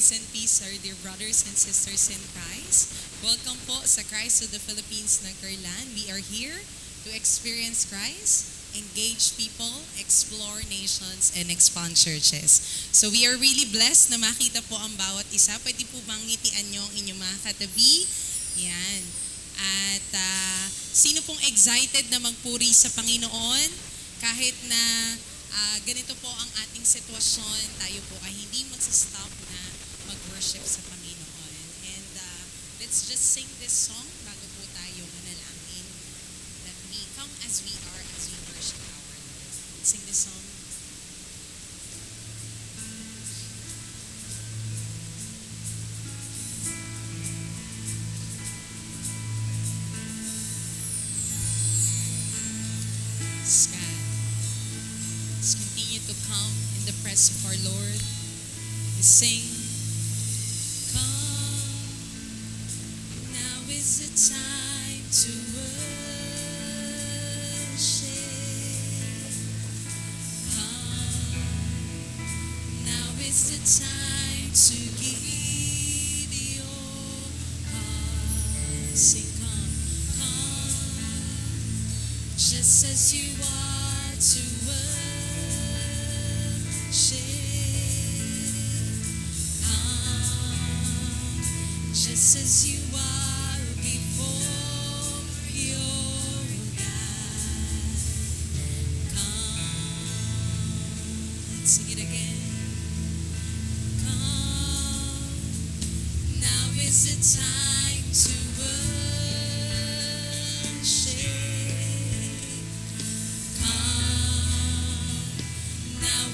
Grace and peace, our dear brothers and sisters in Christ. Welcome po sa Christ to the Philippines Nagkarlan. We are here to experience Christ, engage people, explore nations, and expand churches. So we are really blessed na makita po ang bawat isa. Pwede po bang ngitian nyo ang inyong mga katabi? Yan. At sino pong excited na magpuri sa Panginoon? Kahit na ganito po ang ating sitwasyon, tayo po ay hindi magsastop na mag-worship sa Panginoon. And let's just sing this song bago po tayo manalangin. That we come as we are as we worship our Lord. Sing this song. God. Let's continue to come in the presence of our Lord. We sing, come, now is the time to worship. Come, now is the time to give your heart. Sing, come, just as you are to worship. Come, just as you are before your God. Come, let's sing it again. Come, now is the time to worship.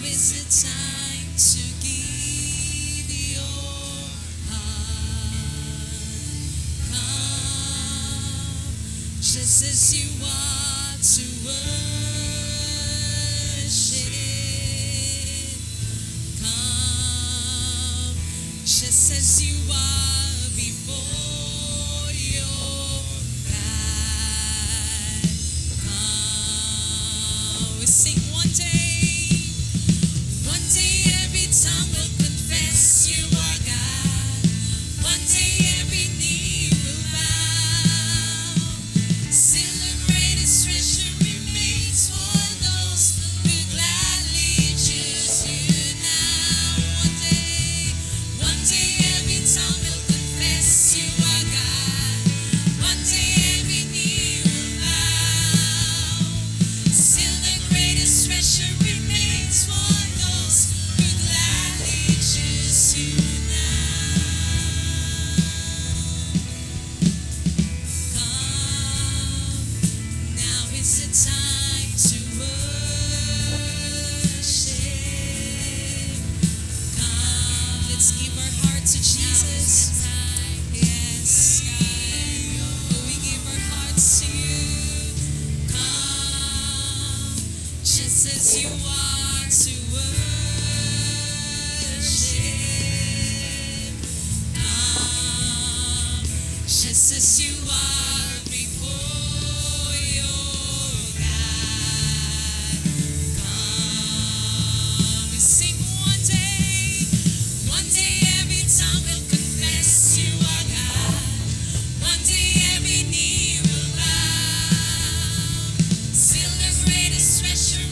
Is it time to give your heart? Come, just as you are to worship. Come, just as you are before your God. Come, we sing one day. One day every tongue will confess you are God. One day every knee will bow. Still the greatest treasure remains for those who gladly choose you now. One day every tongue will confess you are God. One day every knee will bow. Still the greatest treasure remains for as you are to worship. Come, just as you are before your God. Come, we sing one day every tongue will confess you are God. One day every knee will bow. Still the greatest treasure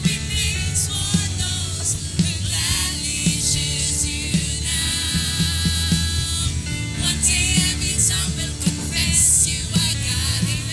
for those who gladly choose you now. One day every tongue will confess you are God.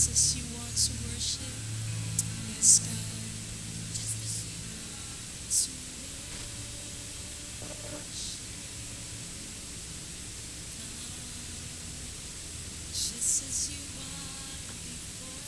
as you want to worship. Yes, God. Just as you are before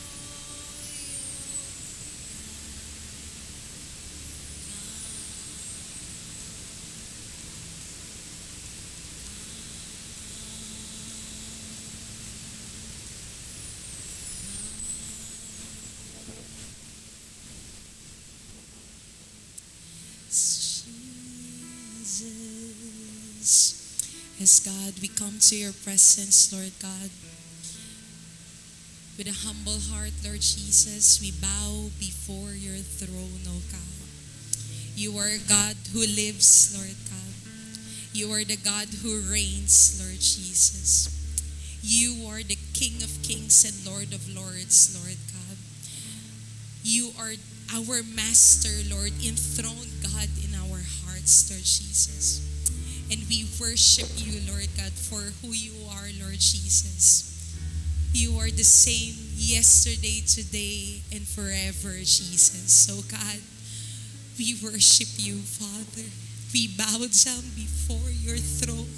Jesus. Yes, God, we come to your presence, Lord God. With a humble heart, Lord Jesus, we bow before your throne, O God. You are a God who lives, Lord God. You are the God who reigns, Lord Jesus. You are the King of kings and Lord of lords, Lord God. You are our Master, Lord, enthroned God in our hearts, Lord Jesus. And we worship you, Lord God, for who you are, Lord Jesus. You are the same yesterday, today, and forever, Jesus. So God, we worship you, Father. We bow down before your throne.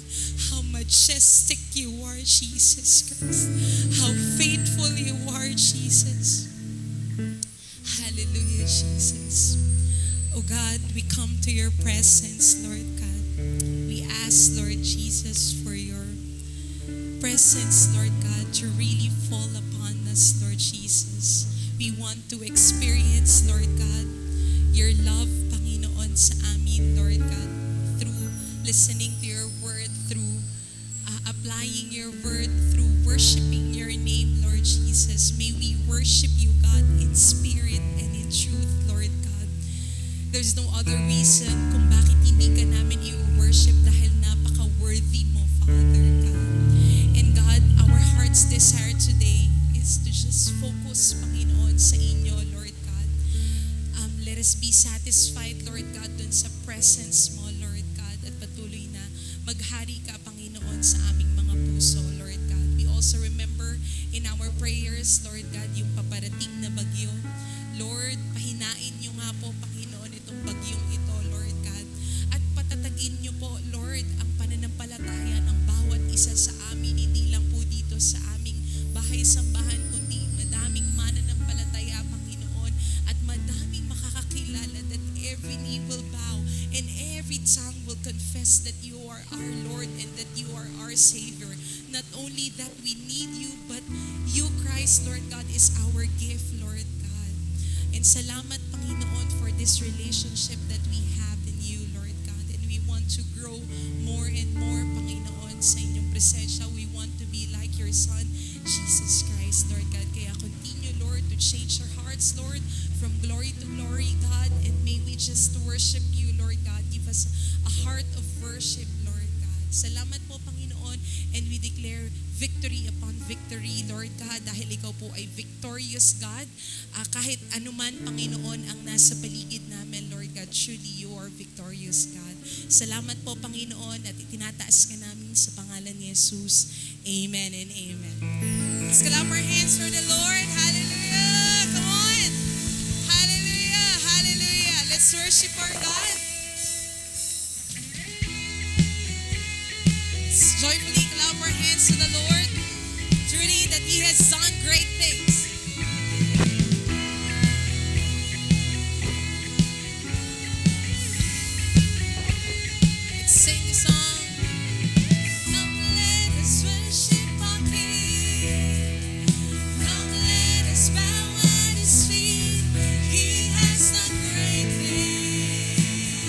How majestic you are, Jesus Christ. How faithful you are, Jesus. Hallelujah, Jesus. Oh God, we come to your presence, Lord God. We ask, Lord Jesus, for your presence, Lord God, to really fall upon us, Lord Jesus. We want to experience, Lord God, your love, Panginoon, sa amin, Lord God, through listening to your word, through applying your word, through worshiping your name, Lord Jesus. May we worship you, God, in spirit and in truth, Lord God. There's no other reason kung bakit hindi ka namin i-worship dahil napaka-worthy mo, Father God. And God, our heart's desire today is to just focus, Panginoon, sa inyo, Lord God. Let us be satisfied, Lord God, dun sa presence mo, Lord God, at patuloy na maghari ka, Panginoon, sa aming mga puso, Lord God. We also remember in our prayers, Lord God, yung paparating na bagyo. Lord, pahinain niyo nga po, Panginoon, itong bagyong ito, Lord God. At patatagin niyo po, Lord, ang pananampalataya ng bawat isa sa amin, hindi lang po dito sa aming bahay-sambahan, kundi madaming mananampalataya, Panginoon, at madaming makakakilala that every knee will bow and every tongue will confess that you are our Lord and that you are our Savior. Not only that we need you, but you, Christ, Lord God, is our gift, Lord God. And salamat, Panginoon, for this relationship that we have in you, Lord God. And we want to grow more and more, Panginoon, sa inyong presensya. We want to be like your Son, Jesus Christ, Lord God. Kaya continue, Lord, to change our hearts, Lord, from glory to glory, God. And may we just worship you, Lord God. Give us a heart of worship, Lord God. Salamat po, Panginoon. And we declare victory upon victory, Lord God, dahil ikaw po ay victorious God. Kahit anuman, Panginoon, ang nasa paligid namin, Lord God, truly you are victorious God. Salamat po, Panginoon, at itinataas ka namin sa pangalan ni Jesus. Amen and amen. Let's clap our hands for the Lord. Hallelujah! Come on! Hallelujah! Hallelujah! Let's worship our God. Let's joyfully clap our hands to the Lord. Truly that He has done great things. Let's sing the song. Come let us worship our King. Come let us bow at His feet. He has done great things.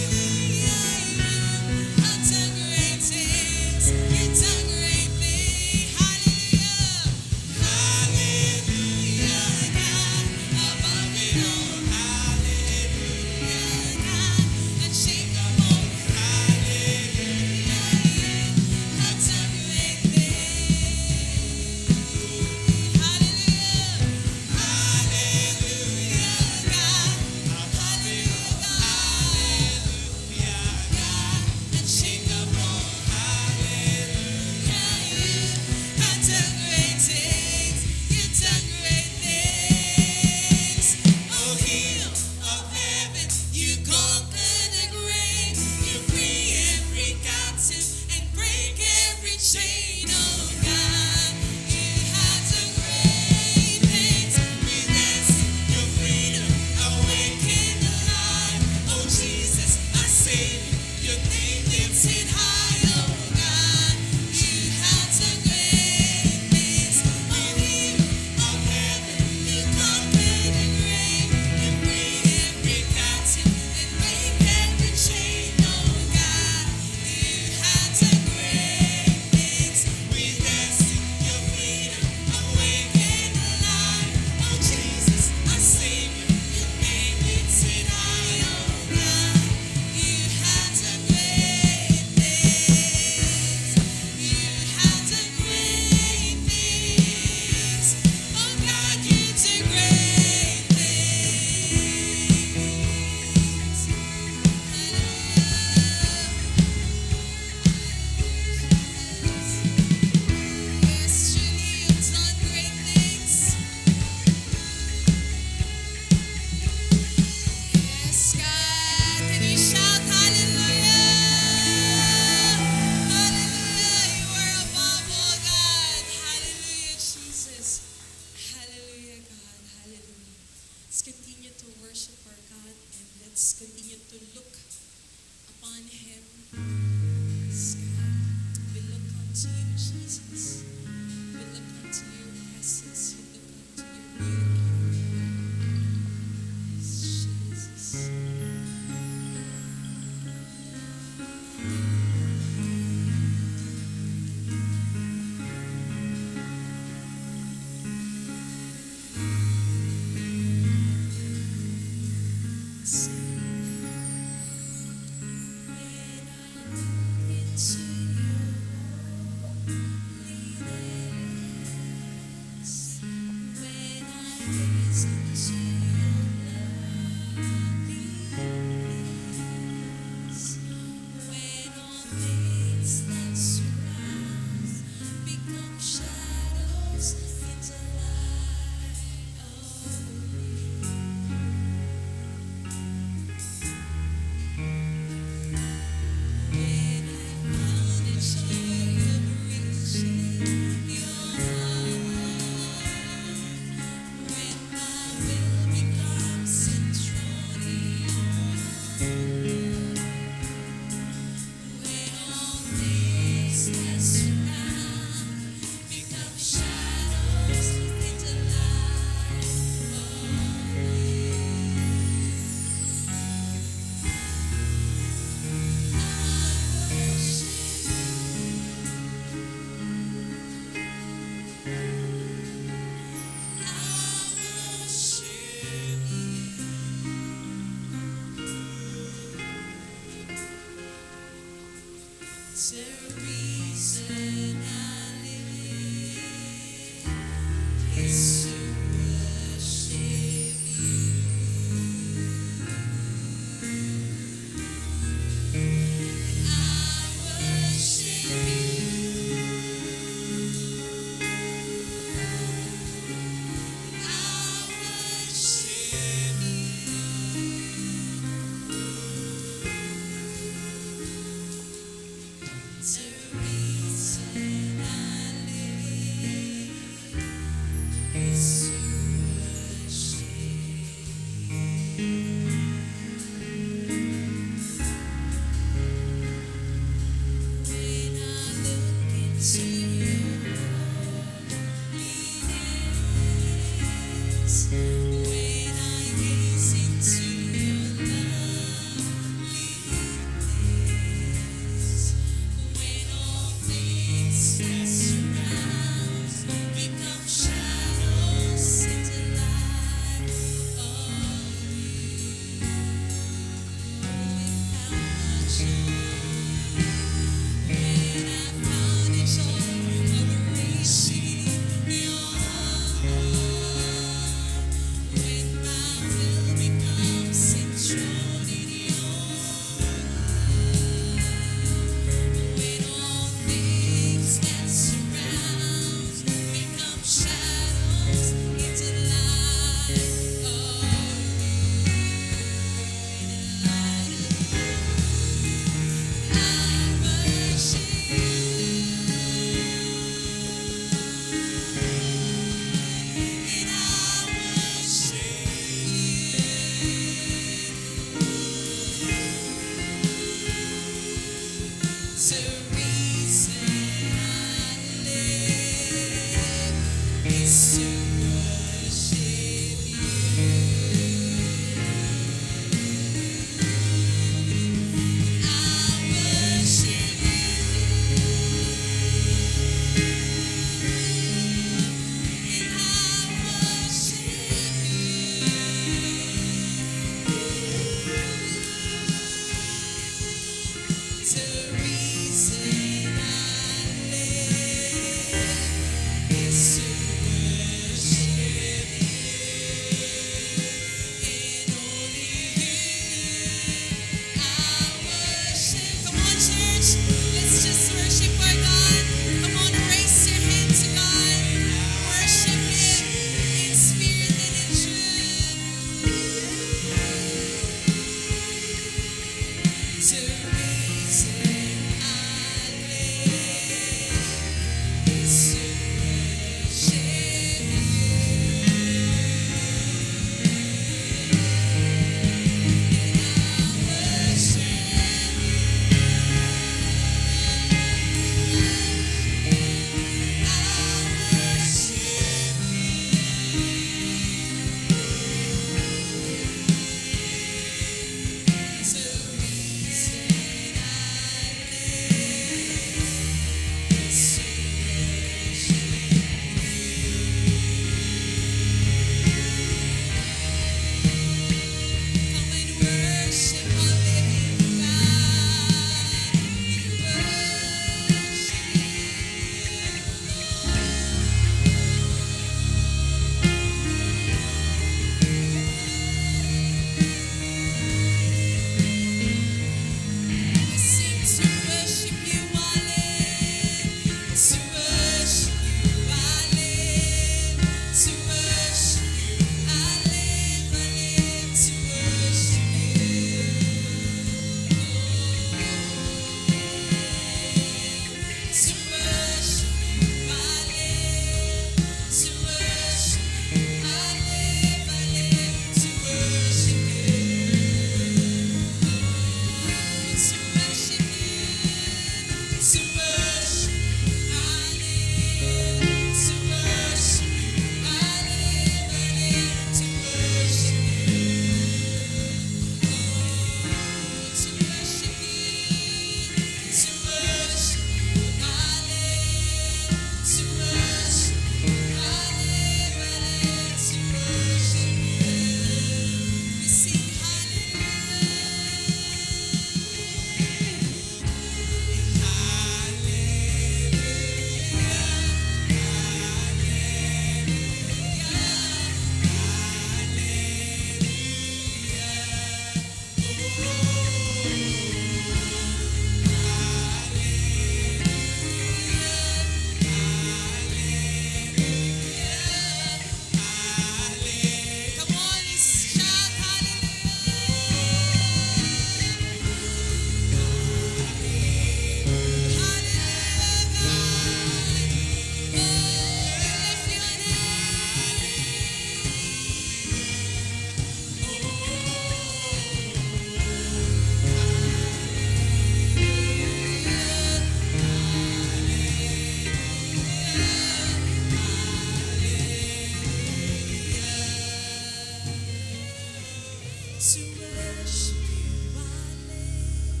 To worship you, I live.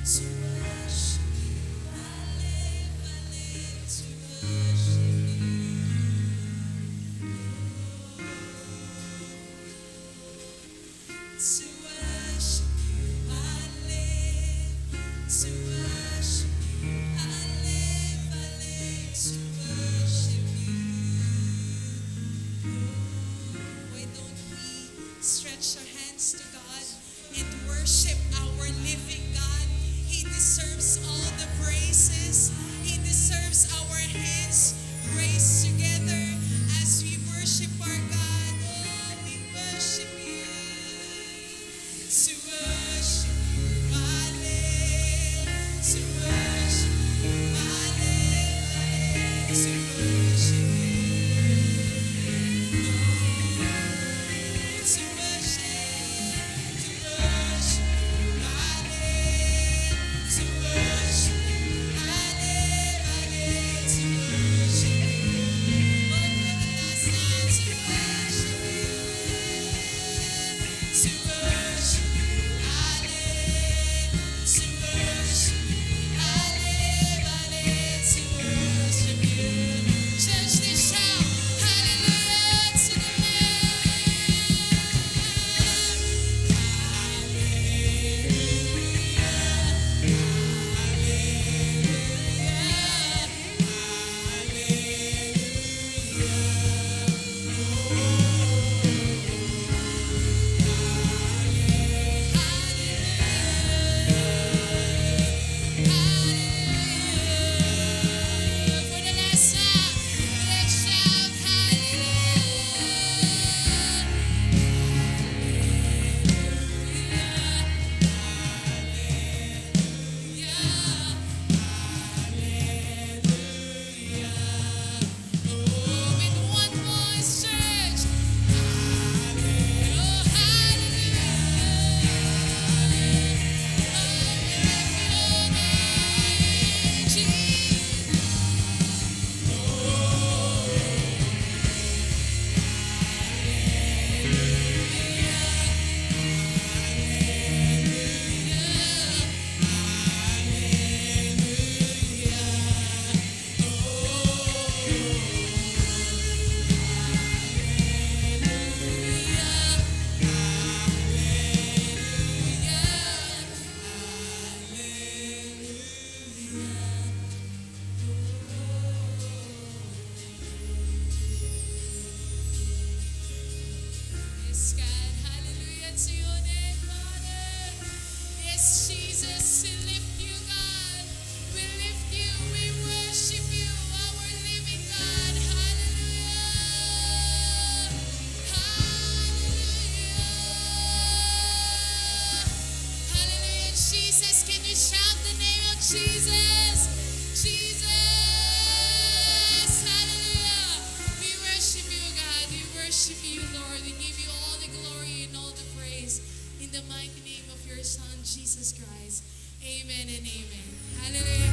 To worship you, I live. I live to worship you. To worship you, I live. To worship you, I live. I live to worship you. Why don't we stretch our hands to God and worship our living God? He deserves all the praises. He deserves our hands raised together as we worship our God. Oh, we worship you. To worship you, I live. To worship you, I live. I live to worship you. To worship, to worship you, I live. To worship you, I live. I live to worship you. Oh, for the last time to worship you. To worship you, I live. To worship you, I live. I live to worship you. Church, let's shout hallelujah to the for the last time. Let's shout hallelujah. With one voice, church. Oh, hallelujah. Jesus. Yes, God, hallelujah to your name, Father. Yes, Jesus, we lift you, God. We lift you, we worship you, our living God. Hallelujah. Hallelujah. Hallelujah, Jesus. Can you shout the name of Jesus? Jesus. Hallelujah. We worship you, God. We worship you, Lord. We give you all the glory and all the praise in the mighty name of your Son, Jesus Christ. Amen and amen. Hallelujah.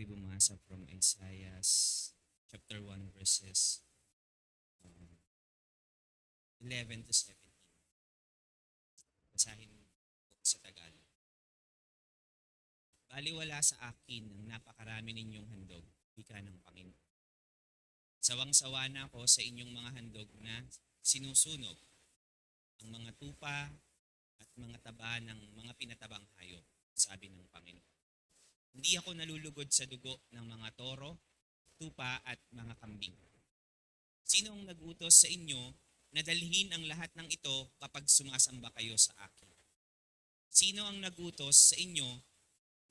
po'y bumasa from Isaiah chapter 1 verses 11 to 17. Basahin po sa Tagalog. Baliwala sa akin ang napakarami ninyong handog, wika ng Panginoon. Sawang-sawa na ako sa inyong mga handog na sinusunog, ang mga tupa at mga taba ng mga pinatabang hayop, sabi ng Panginoon. Hindi ako nalulugod sa dugo ng mga toro, tupa at mga kambing. Sino ang nag-utos sa inyo na dalhin ang lahat ng ito kapag sumasamba kayo sa akin? Sino ang nag-utos sa inyo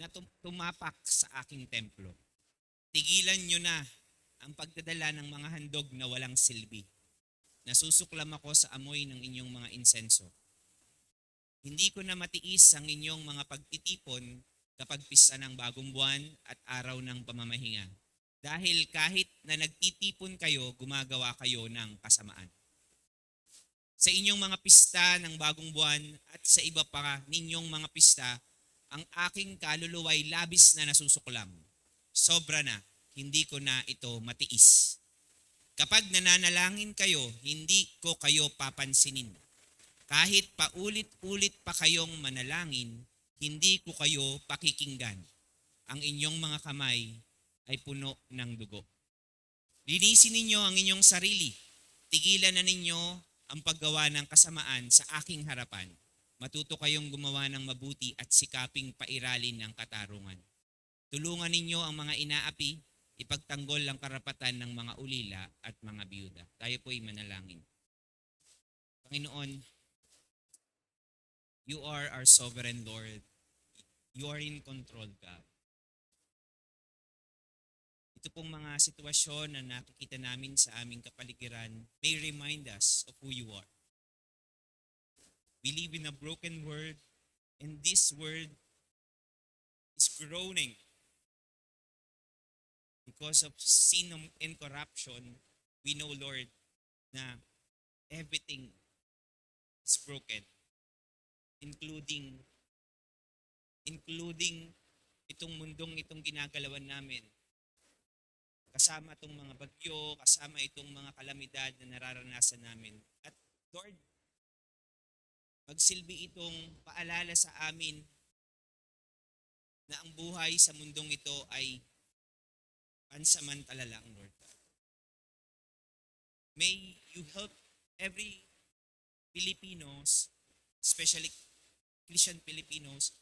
na tumapak sa aking templo? Tigilan nyo na ang pagdadala ng mga handog na walang silbi. Nasusuklam ako sa amoy ng inyong mga insenso. Hindi ko na matiis ang inyong mga pagtitipon kapag pista ng bagong buwan at araw ng pamamahinga. Dahil kahit na nagtitipon kayo, gumagawa kayo ng kasamaan. Sa inyong mga pista ng bagong buwan at sa iba pa ninyong mga pista, ang aking kaluluwa'y labis na nasusuklam. Sobra na, hindi ko na ito matiis. Kapag nananalangin kayo, hindi ko kayo papansinin. Kahit paulit-ulit pa kayong manalangin, hindi ko kayo pakikinggan. Ang inyong mga kamay ay puno ng dugo. Linisin ninyo ang inyong sarili. Tigilan na ninyo ang paggawa ng kasamaan sa aking harapan. Matuto kayong gumawa ng mabuti at sikaping pairalin ng katarungan. Tulungan ninyo ang mga inaapi, ipagtanggol ang karapatan ng mga ulila at mga biyuda. Tayo po'y manalangin. Panginoon, you are our sovereign Lord. You are in control, God. Ito pong mga sitwasyon na nakikita namin sa aming kapaligiran may remind us of who you are. We live in a broken world, and this world is groaning because of sin and corruption. We know, Lord, na everything is broken, including itong mundong itong ginagalawan namin. Kasama itong mga bagyo, kasama itong mga kalamidad na nararanasan namin. At Lord, magsilbi itong paalala sa amin na ang buhay sa mundong ito ay pansamantala lang, Lord. May you help every Filipinos, especially Christian Filipinos,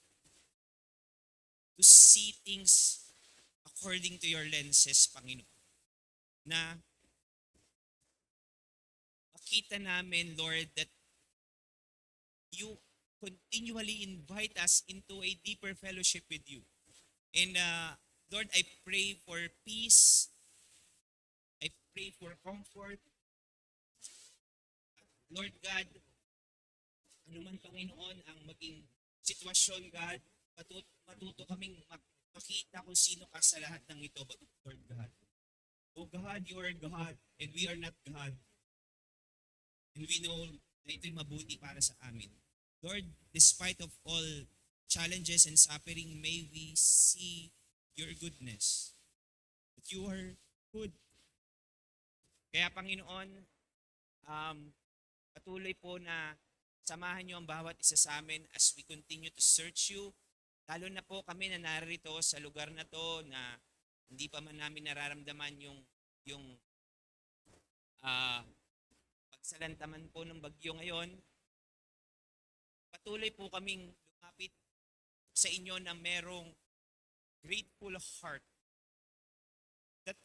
to see things according to your lenses, Panginoon. Na makita namin, Lord, that you continually invite us into a deeper fellowship with you. And Lord, I pray for peace. I pray for comfort. Lord God, ano man Panginoon ang maging sitwasyon, God, matuto kaming makita kung sino ka sa lahat ng ito, Lord God. Oh God, you are God and we are not God. And we know na ito'y mabuti para sa amin. Lord, despite of all challenges and suffering, may we see your goodness. That you are good. Kaya Panginoon, patuloy po na samahan niyo ang bawat isa sa amin as we continue to search you. Lalo na po kami na narito sa lugar na to na hindi pa man namin nararamdaman yung pagsalantaman po ng bagyo ngayon. Patuloy po kaming lumapit sa inyo na merong grateful heart that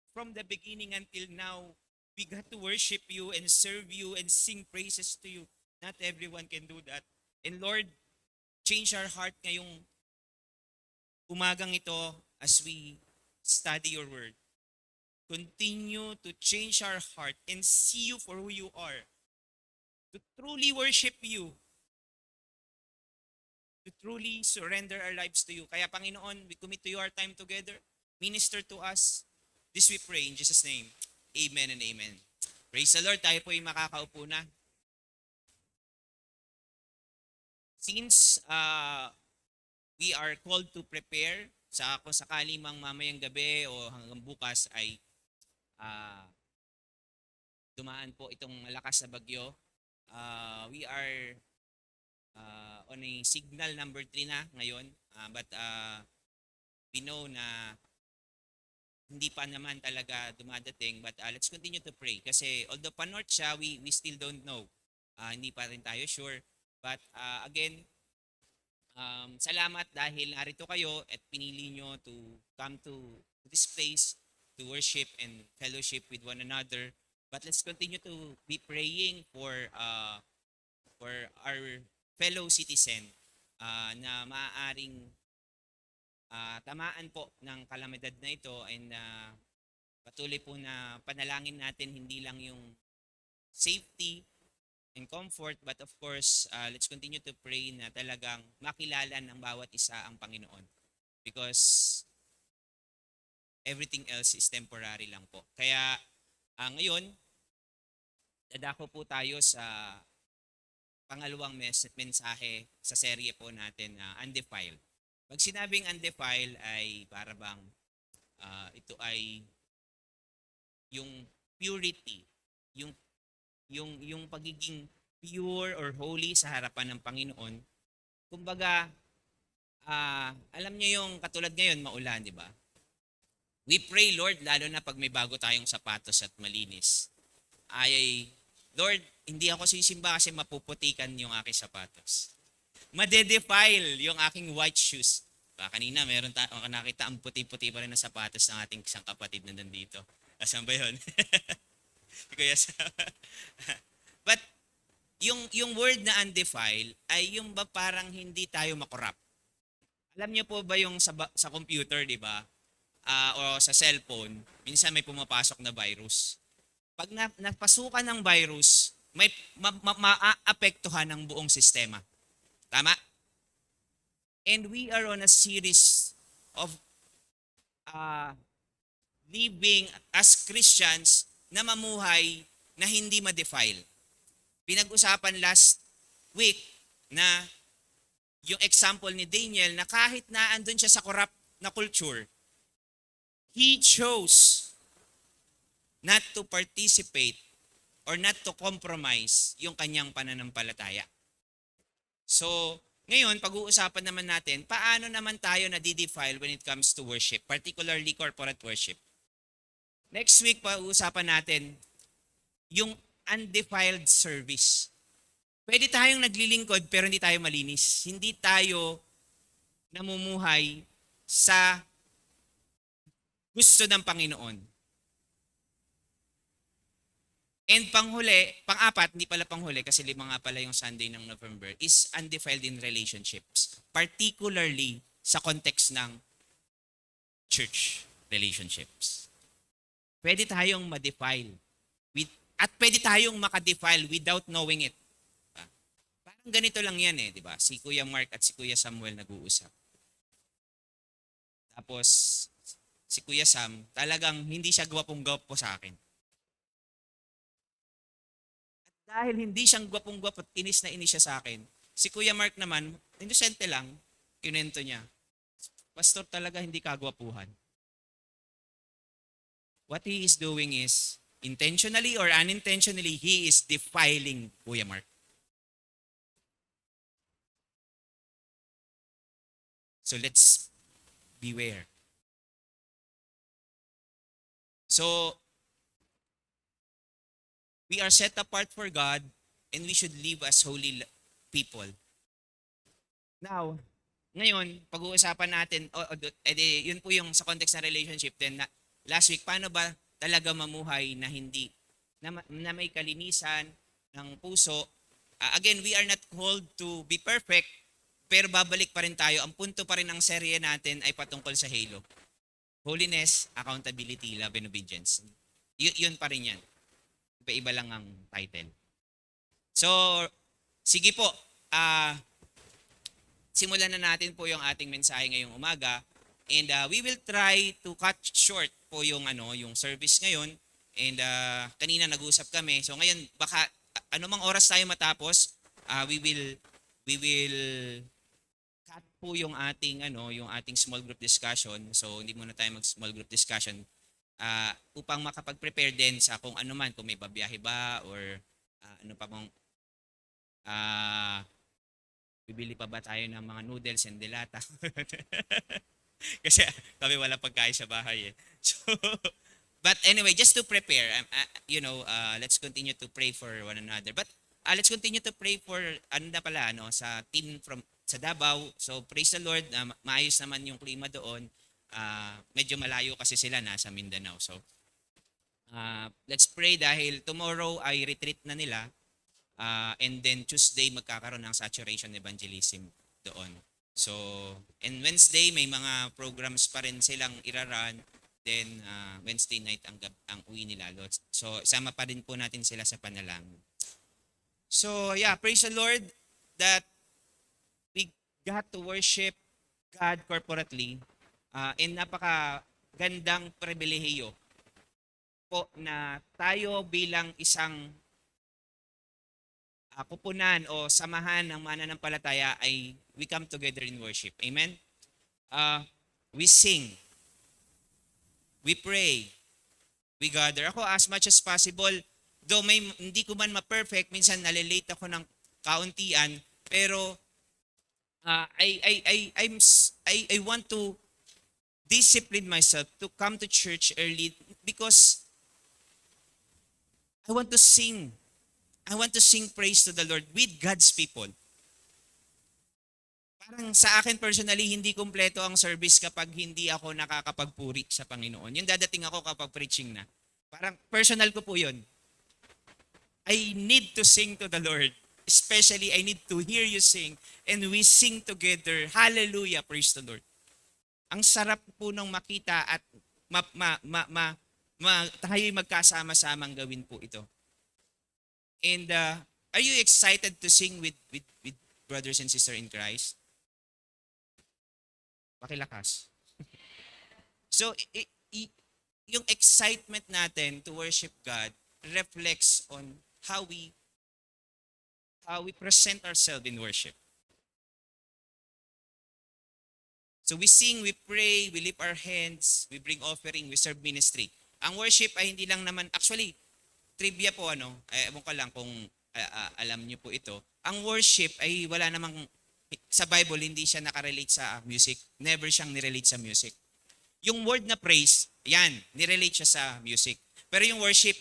from the beginning until now, we got to worship you and serve you and sing praises to you. Not everyone can do that. And Lord, change our heart ngayong umagang ito as we study your word. Continue to change our heart and see you for who you are. To truly worship you. To truly surrender our lives to you. Kaya Panginoon, we commit to you our time together. Minister to us. This we pray in Jesus' name. Amen and amen. Praise the Lord. Tayo po ay makakaupo na. Since we are called to prepare kung sakali mang mamayang gabi o hanggang bukas ay ah, dumaan po itong malakas na bagyo, we are on a signal number 3 na ngayon. But we know na hindi pa naman talaga dumadating, but let's continue to pray kasi although pa-north siya, we still don't know. Hindi pa rin tayo sure. But again, salamat dahil narito kayo at pinili nyo to come to this place to worship and fellowship with one another. But let's continue to be praying for our fellow citizen na maaaring tamaan po ng kalamidad na ito, and patuloy po na panalangin natin hindi lang yung safety and comfort, but of course, let's continue to pray na talagang makilala ng bawat isa ang Panginoon, because everything else is temporary lang po. Kaya ngayon, dadako po tayo sa pangalawang mensahe sa serye po natin na undefiled. Pag sinabing undefiled ay para bang ito ay yung purity, yung pagiging pure or holy sa harapan ng Panginoon. Kumbaga, alam niyo yung katulad ngayon, maulan, di ba? We pray, Lord, lalo na pag may bago tayong sapatos at malinis. Lord, hindi ako sisimba kasi mapuputikan yung aking sapatos. Madedefile yung aking white shoes. Kanina, nakita ang puti-puti pa rin ng sapatos ng ating isang kapatid na nandito. Asan ba yun? Kuya Sam. But yung word na undefiled ay yung ba parang hindi tayo makorap. Alam niyo po ba yung sa computer, di ba? O sa cellphone, minsan may pumapasok na virus. Pag napasukan ng virus, may maapektuhan ng buong sistema. Tama? And we are on a series of living as Christians na mamuhay na hindi ma-defile. Pinag-usapan last week na yung example ni Daniel na kahit na andun siya sa corrupt na culture, he chose not to participate or not to compromise yung kanyang pananampalataya. So, ngayon, pag-uusapan naman natin, paano naman tayo na-defile when it comes to worship, particularly corporate worship. Next week, pag-uusapan natin yung undefiled service. Pwede tayong naglilingkod pero hindi tayo malinis. Hindi tayo namumuhay sa gusto ng Panginoon. And pang-apat, hindi pala panghuli kasi 5 nga pala yung Sunday ng November, is undefiled in relationships. Particularly sa context ng church relationships. Pwede tayong ma-defile. At pwede tayong maka-defile without knowing it. Parang ganito lang yan di ba? Si Kuya Mark at si Kuya Samuel nag-uusap. Tapos, si Kuya Sam, talagang hindi siya gwapong-gwapo sa akin. Dahil hindi siyang gwapong-gwapo at inis na inis siya sa akin, si Kuya Mark naman, inosente lang, kinento niya, Pastor, talaga hindi kagwapuhan. What he is doing is, intentionally or unintentionally, he is defiling Kuya Mark. So let's beware. So, we are set apart for God and we should live as holy people. Now, ngayon, pag-uusapan natin, yun po yung sa context ng relationship. Then, last week, paano ba talaga mamuhay na hindi, na may kalinisan ng puso? Again, we are not called to be perfect, pero babalik pa rin tayo. Ang punto pa rin ng serye natin ay patungkol sa halo. Holiness, accountability, love, and obedience. Yun pa rin yan. Iba-iba lang ang title. So, sige po. Simulan na natin po yung ating mensahe ngayong umaga. And we will try to cut short po yung service ngayon. And kanina nag-usap kami. So ngayon, baka anumang oras tayo matapos, we will cut po yung ating yung ating small group discussion. So hindi muna tayo mag small group discussion upang makapag-prepare din sa kung ano man, kung may babiyahe ba or ano pa mong bibili pa ba tayo ng mga noodles and delata. Kasi kami wala pagkain sa bahay eh. So, but anyway, just to prepare, let's continue to pray for one another. But let's continue to pray for sa team from sa Davao. So praise the Lord, maayos naman yung klima doon. Medyo malayo kasi sila nasa Mindanao. So let's pray dahil tomorrow ay retreat na nila. And then Tuesday magkakaroon ng saturation evangelism doon. So, and Wednesday may mga programs pa rin silang iraran. Then Wednesday night ang uwi nila. So, isama pa rin po natin sila sa panalangin. So, yeah, praise the Lord that we got to worship God corporately. And napakagandang pribilehiyo po na tayo bilang isang kupunan o samahan ng mananampalataya ay we come together in worship. Amen? We sing, we pray, we gather. Ako as much as possible, though hindi ko man ma-perfect, minsan nalilate ako ng kauntian, pero I want to discipline myself to come to church early because I want to sing. I want to sing praise to the Lord with God's people. Parang sa akin personally, hindi kumpleto ang service kapag hindi ako nakakapagpuri sa Panginoon. Yung dadating ako kapag preaching na. Parang personal ko po yun. I need to sing to the Lord. Especially, I need to hear you sing. And we sing together. Hallelujah, praise the Lord. Ang sarap po nung makita at tayo'y magkasama-samang gawin po ito. And are you excited to sing with brothers and sisters in Christ? Pakilakas. So, yung excitement natin to worship God reflects on how we present ourselves in worship. So we sing, we pray, we lift our hands, we bring offering, we serve ministry. Ang worship ay hindi lang naman, actually, trivia po ewan ko lang kung alam niyo po ito. Ang worship ay wala namang, sa Bible hindi siya nakarelate sa music. Never siyang nirelate sa music. Yung word na praise, yan, nirelate siya sa music. Pero yung worship,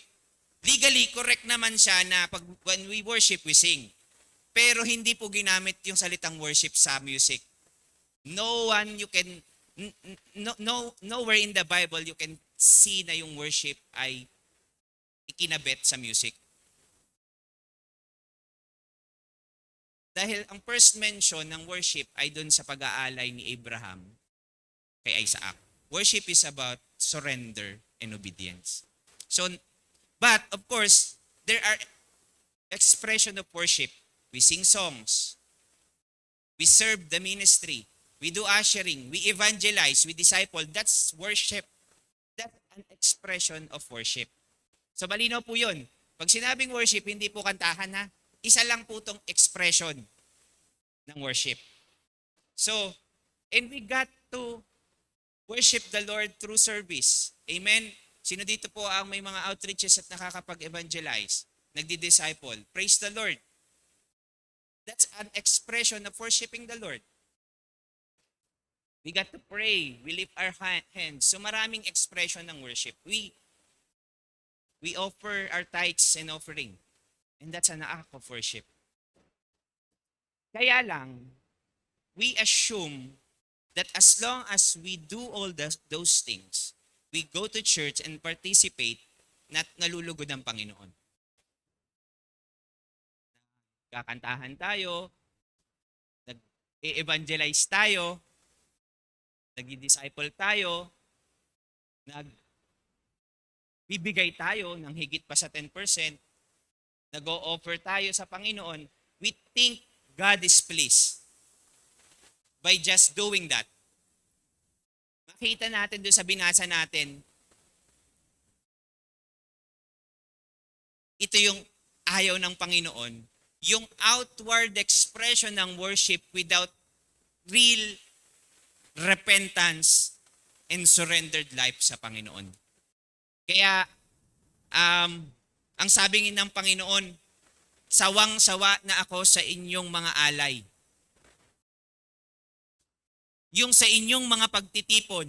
legally, correct naman siya na when we worship, we sing. Pero hindi po ginamit yung salitang worship sa music. Nowhere in the Bible you can see na yung worship ay ikinabit sa music. Dahil ang first mention ng worship ay dun sa pag-aalay ni Abraham kay Isaac. Worship is about surrender and obedience. So, but of course, there are expression of worship. We sing songs. We serve the ministry. We do ushering. We evangelize. We disciple. That's worship. That's an expression of worship. So malinaw po yun. Pag sinabing worship, hindi po kantahan ha. Isa lang po itong expression ng worship. So, and we got to worship the Lord through service. Amen? Sino dito po ang may mga outreaches at nakakapag-evangelize? Nagdi-disciple? Praise the Lord. That's an expression of worshiping the Lord. We got to pray. We lift our hands. So maraming expression ng worship. We offer our tithes and offering. And that's an act of worship. Kaya lang, we assume that as long as we do all those things, we go to church and participate, nalulugod ang Panginoon. Kakantahan tayo, nag-evangelize tayo, nag-disciple tayo, bibigay tayo ng higit pa sa 10%, nag-o-offer tayo sa Panginoon, we think God is pleased by just doing that. Makita natin doon sa binasa natin, ito yung ayaw ng Panginoon, yung outward expression ng worship without real repentance and surrendered life sa Panginoon. Kaya, ang sabi ng Panginoon, sawang-sawa na ako sa inyong mga alay. Yung sa inyong mga pagtitipon,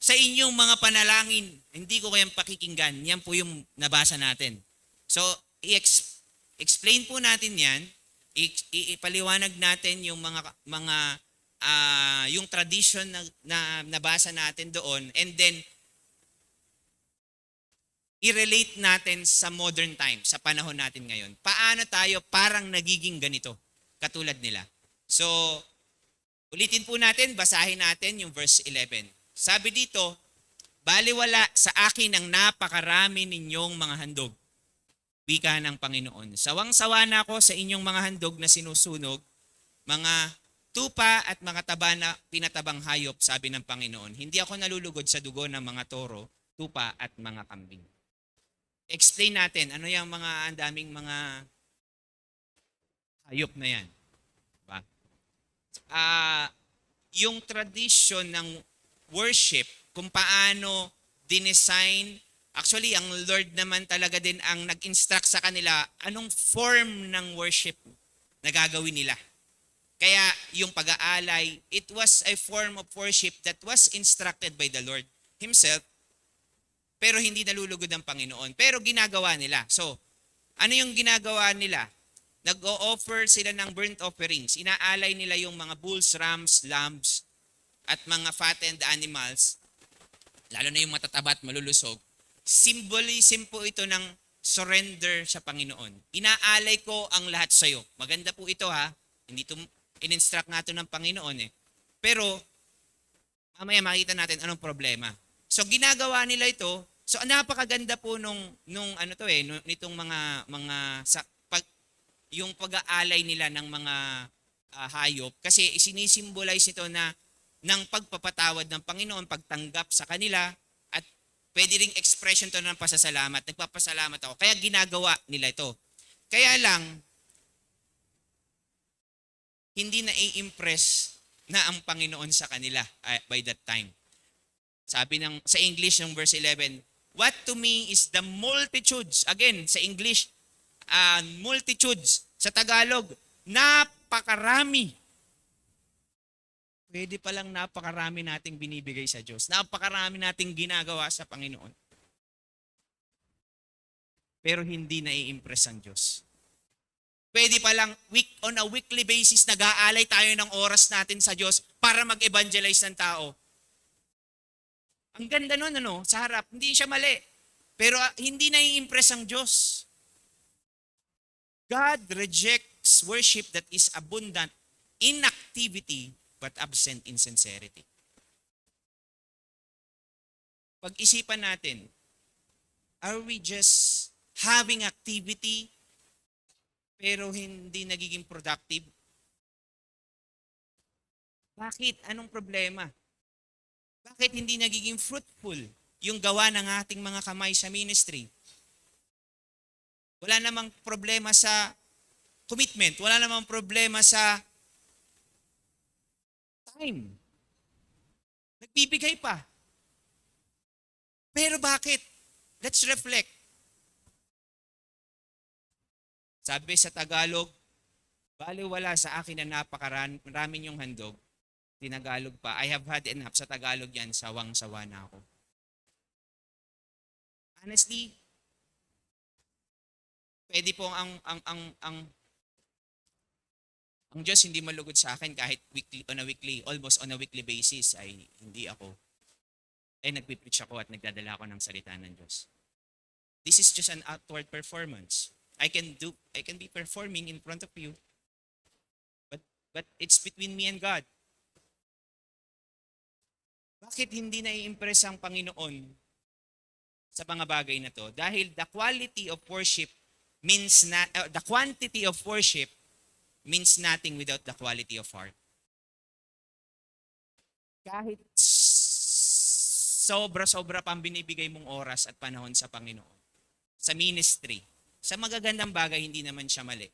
sa inyong mga panalangin, hindi ko kayang pakikinggan. Yan po yung nabasa natin. So, explain po natin yan. Ipaliwanag natin yung yung tradition na nabasa natin doon, and then i-relate natin sa modern time, sa panahon natin ngayon. Paano tayo parang nagiging ganito, katulad nila? So, ulitin po natin, basahin natin yung verse 11. Sabi dito, baliwala sa akin ang napakarami ninyong mga handog. Wika ng Panginoon. Sawang-sawa na ako sa inyong mga handog na sinusunog, mga tupa at mga taba na pinatabang hayop, sabi ng Panginoon. Hindi ako nalulugod sa dugo ng mga toro, tupa at mga kambing. Explain natin, ano yung ang daming mga hayop na yan? Diba? Yung tradition ng worship, kung paano dinesign, actually ang Lord naman talaga din ang nag-instruct sa kanila anong form ng worship na gagawin nila. Kaya yung pag-aalay, it was a form of worship that was instructed by the Lord Himself, pero hindi nalulugod ng Panginoon. Pero ginagawa nila. So, ano yung ginagawa nila? Nag-o-offer sila ng burnt offerings. Inaalay nila yung mga bulls, rams, lambs, at mga fattened animals, lalo na yung matataba at malulusog. Symbolism po ito ng surrender sa Panginoon. Inaalay ko ang lahat sa iyo. Maganda po ito ha. Hindi ito in-instruct nga ito ng Panginoon eh. Pero, mamaya makita natin anong problema. So, ginagawa nila ito. So, napakaganda po nitong yung pag-aalay nila ng mga hayop. Kasi sinisimbolize ito ng pagpapatawad ng Panginoon, pagtanggap sa kanila, at pwede ring expression to ng pasasalamat. Nagpapasalamat ako. Kaya ginagawa nila ito. Kaya lang, hindi na i-impress na ang Panginoon sa kanila by that time. Sabi sa English ng verse 11, what to me is the multitudes. Again, sa English, multitudes. Sa Tagalog, napakarami. Pwede palang napakarami nating binibigay sa Diyos. Napakarami nating ginagawa sa Panginoon. Pero hindi na i-impress ang Diyos. Pwede palang on a weekly basis nag-aalay tayo ng oras natin sa Diyos para mag-evangelize ng tao. Ang ganda nun, sa harap. Hindi siya mali. Pero hindi na i-impress ang Diyos. God rejects worship that is abundant in activity but absent in sincerity. Pag-isipan natin, are we just having activity pero hindi nagiging productive? Bakit? Anong problema? Bakit hindi nagiging fruitful yung gawa ng ating mga kamay sa ministry? Wala namang problema sa commitment. Wala namang problema sa time. Nagbibigay pa. Pero bakit? Let's reflect. Sabi sa Tagalog, baliwala sa akin na napakarami yung handog. Tinagalog pa, I have had enough. Sa Tagalog yan, sawang-sawa na ako. Honestly, pwede po ang Diyos hindi malugod sa akin kahit almost on a weekly basis ay hindi ako. Nagpipreach ako at nagdadala ako ng salita ng Diyos. This is just an outward performance. I can be performing in front of you, but it's between me and God. Bakit hindi na-i-impress ang Panginoon sa mga bagay na to? Dahil the quantity of worship means nothing without the quality of heart. Kahit sobra-sobra pang binibigay mong oras at panahon sa Panginoon, sa ministry, sa magagandang bagay, hindi naman siya mali.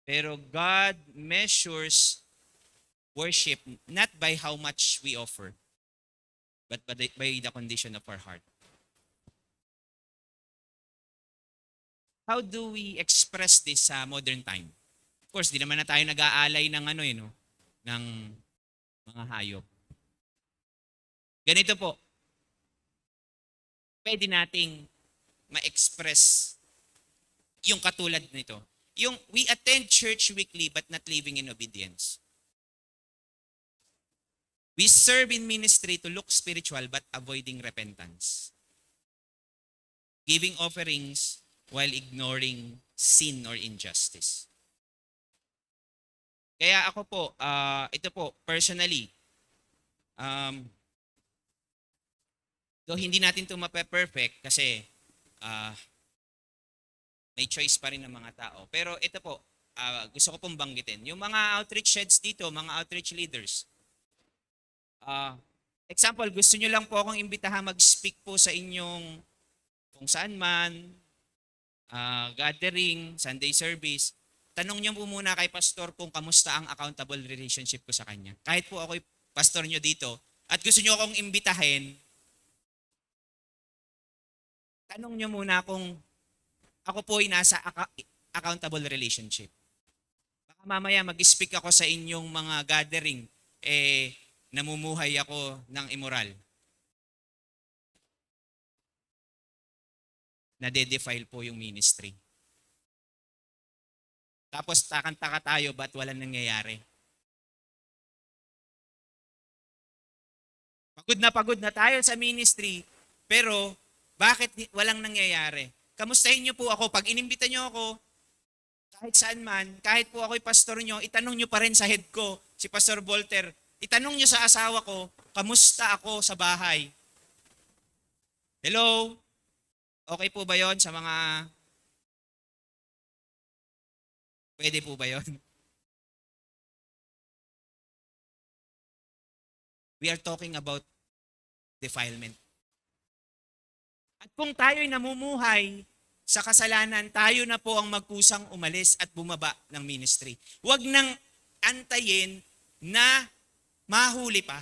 Pero God measures worship not by how much we offer, but by the condition of our heart. How do we express this sa modern time? Of course, di naman na tayo nag-aalay ng ng mga hayop. Ganito po, pwede nating ma-express yung katulad nito. Yung we attend church weekly but not living in obedience. We serve in ministry to look spiritual but avoiding repentance. Giving offerings while ignoring sin or injustice. Kaya ako po, ito po, personally, though hindi natin ito mape-perfect kasi may choice pa rin ng mga tao. Pero ito po, gusto ko pong banggitin. Yung mga outreach heads dito, mga outreach leaders, example, gusto nyo lang po akong imbitahan mag-speak po sa inyong kung saan man, gathering, Sunday service. Tanong nyo po muna kay pastor kung kamusta ang accountable relationship ko sa kanya. Kahit po ako'y pastor nyo dito at gusto nyo akong imbitahin, tanong nyo muna kung ako po ay nasa accountable relationship. Baka mamaya mag-speak ako sa inyong mga gathering, namumuhay ako ng immoral. Nade-defile po yung ministry. Tapos takang-taka tayo, ba't walang nangyayari? Pagod na tayo sa ministry, pero bakit walang nangyayari? Kamustahin niyo po ako. Pag inimbita niyo ako, kahit saan man, kahit po ako'y pastor niyo, itanong niyo pa rin sa head ko, si Pastor Volter, itanong niyo sa asawa ko, kamusta ako sa bahay? Hello? Okay po ba yon sa mga... Pwede po ba yon? We are talking about defilement. At kung tayo'y namumuhay sa kasalanan, tayo na po ang magkusang umalis at bumaba ng ministry. Huwag nang antayin na mahuli pa.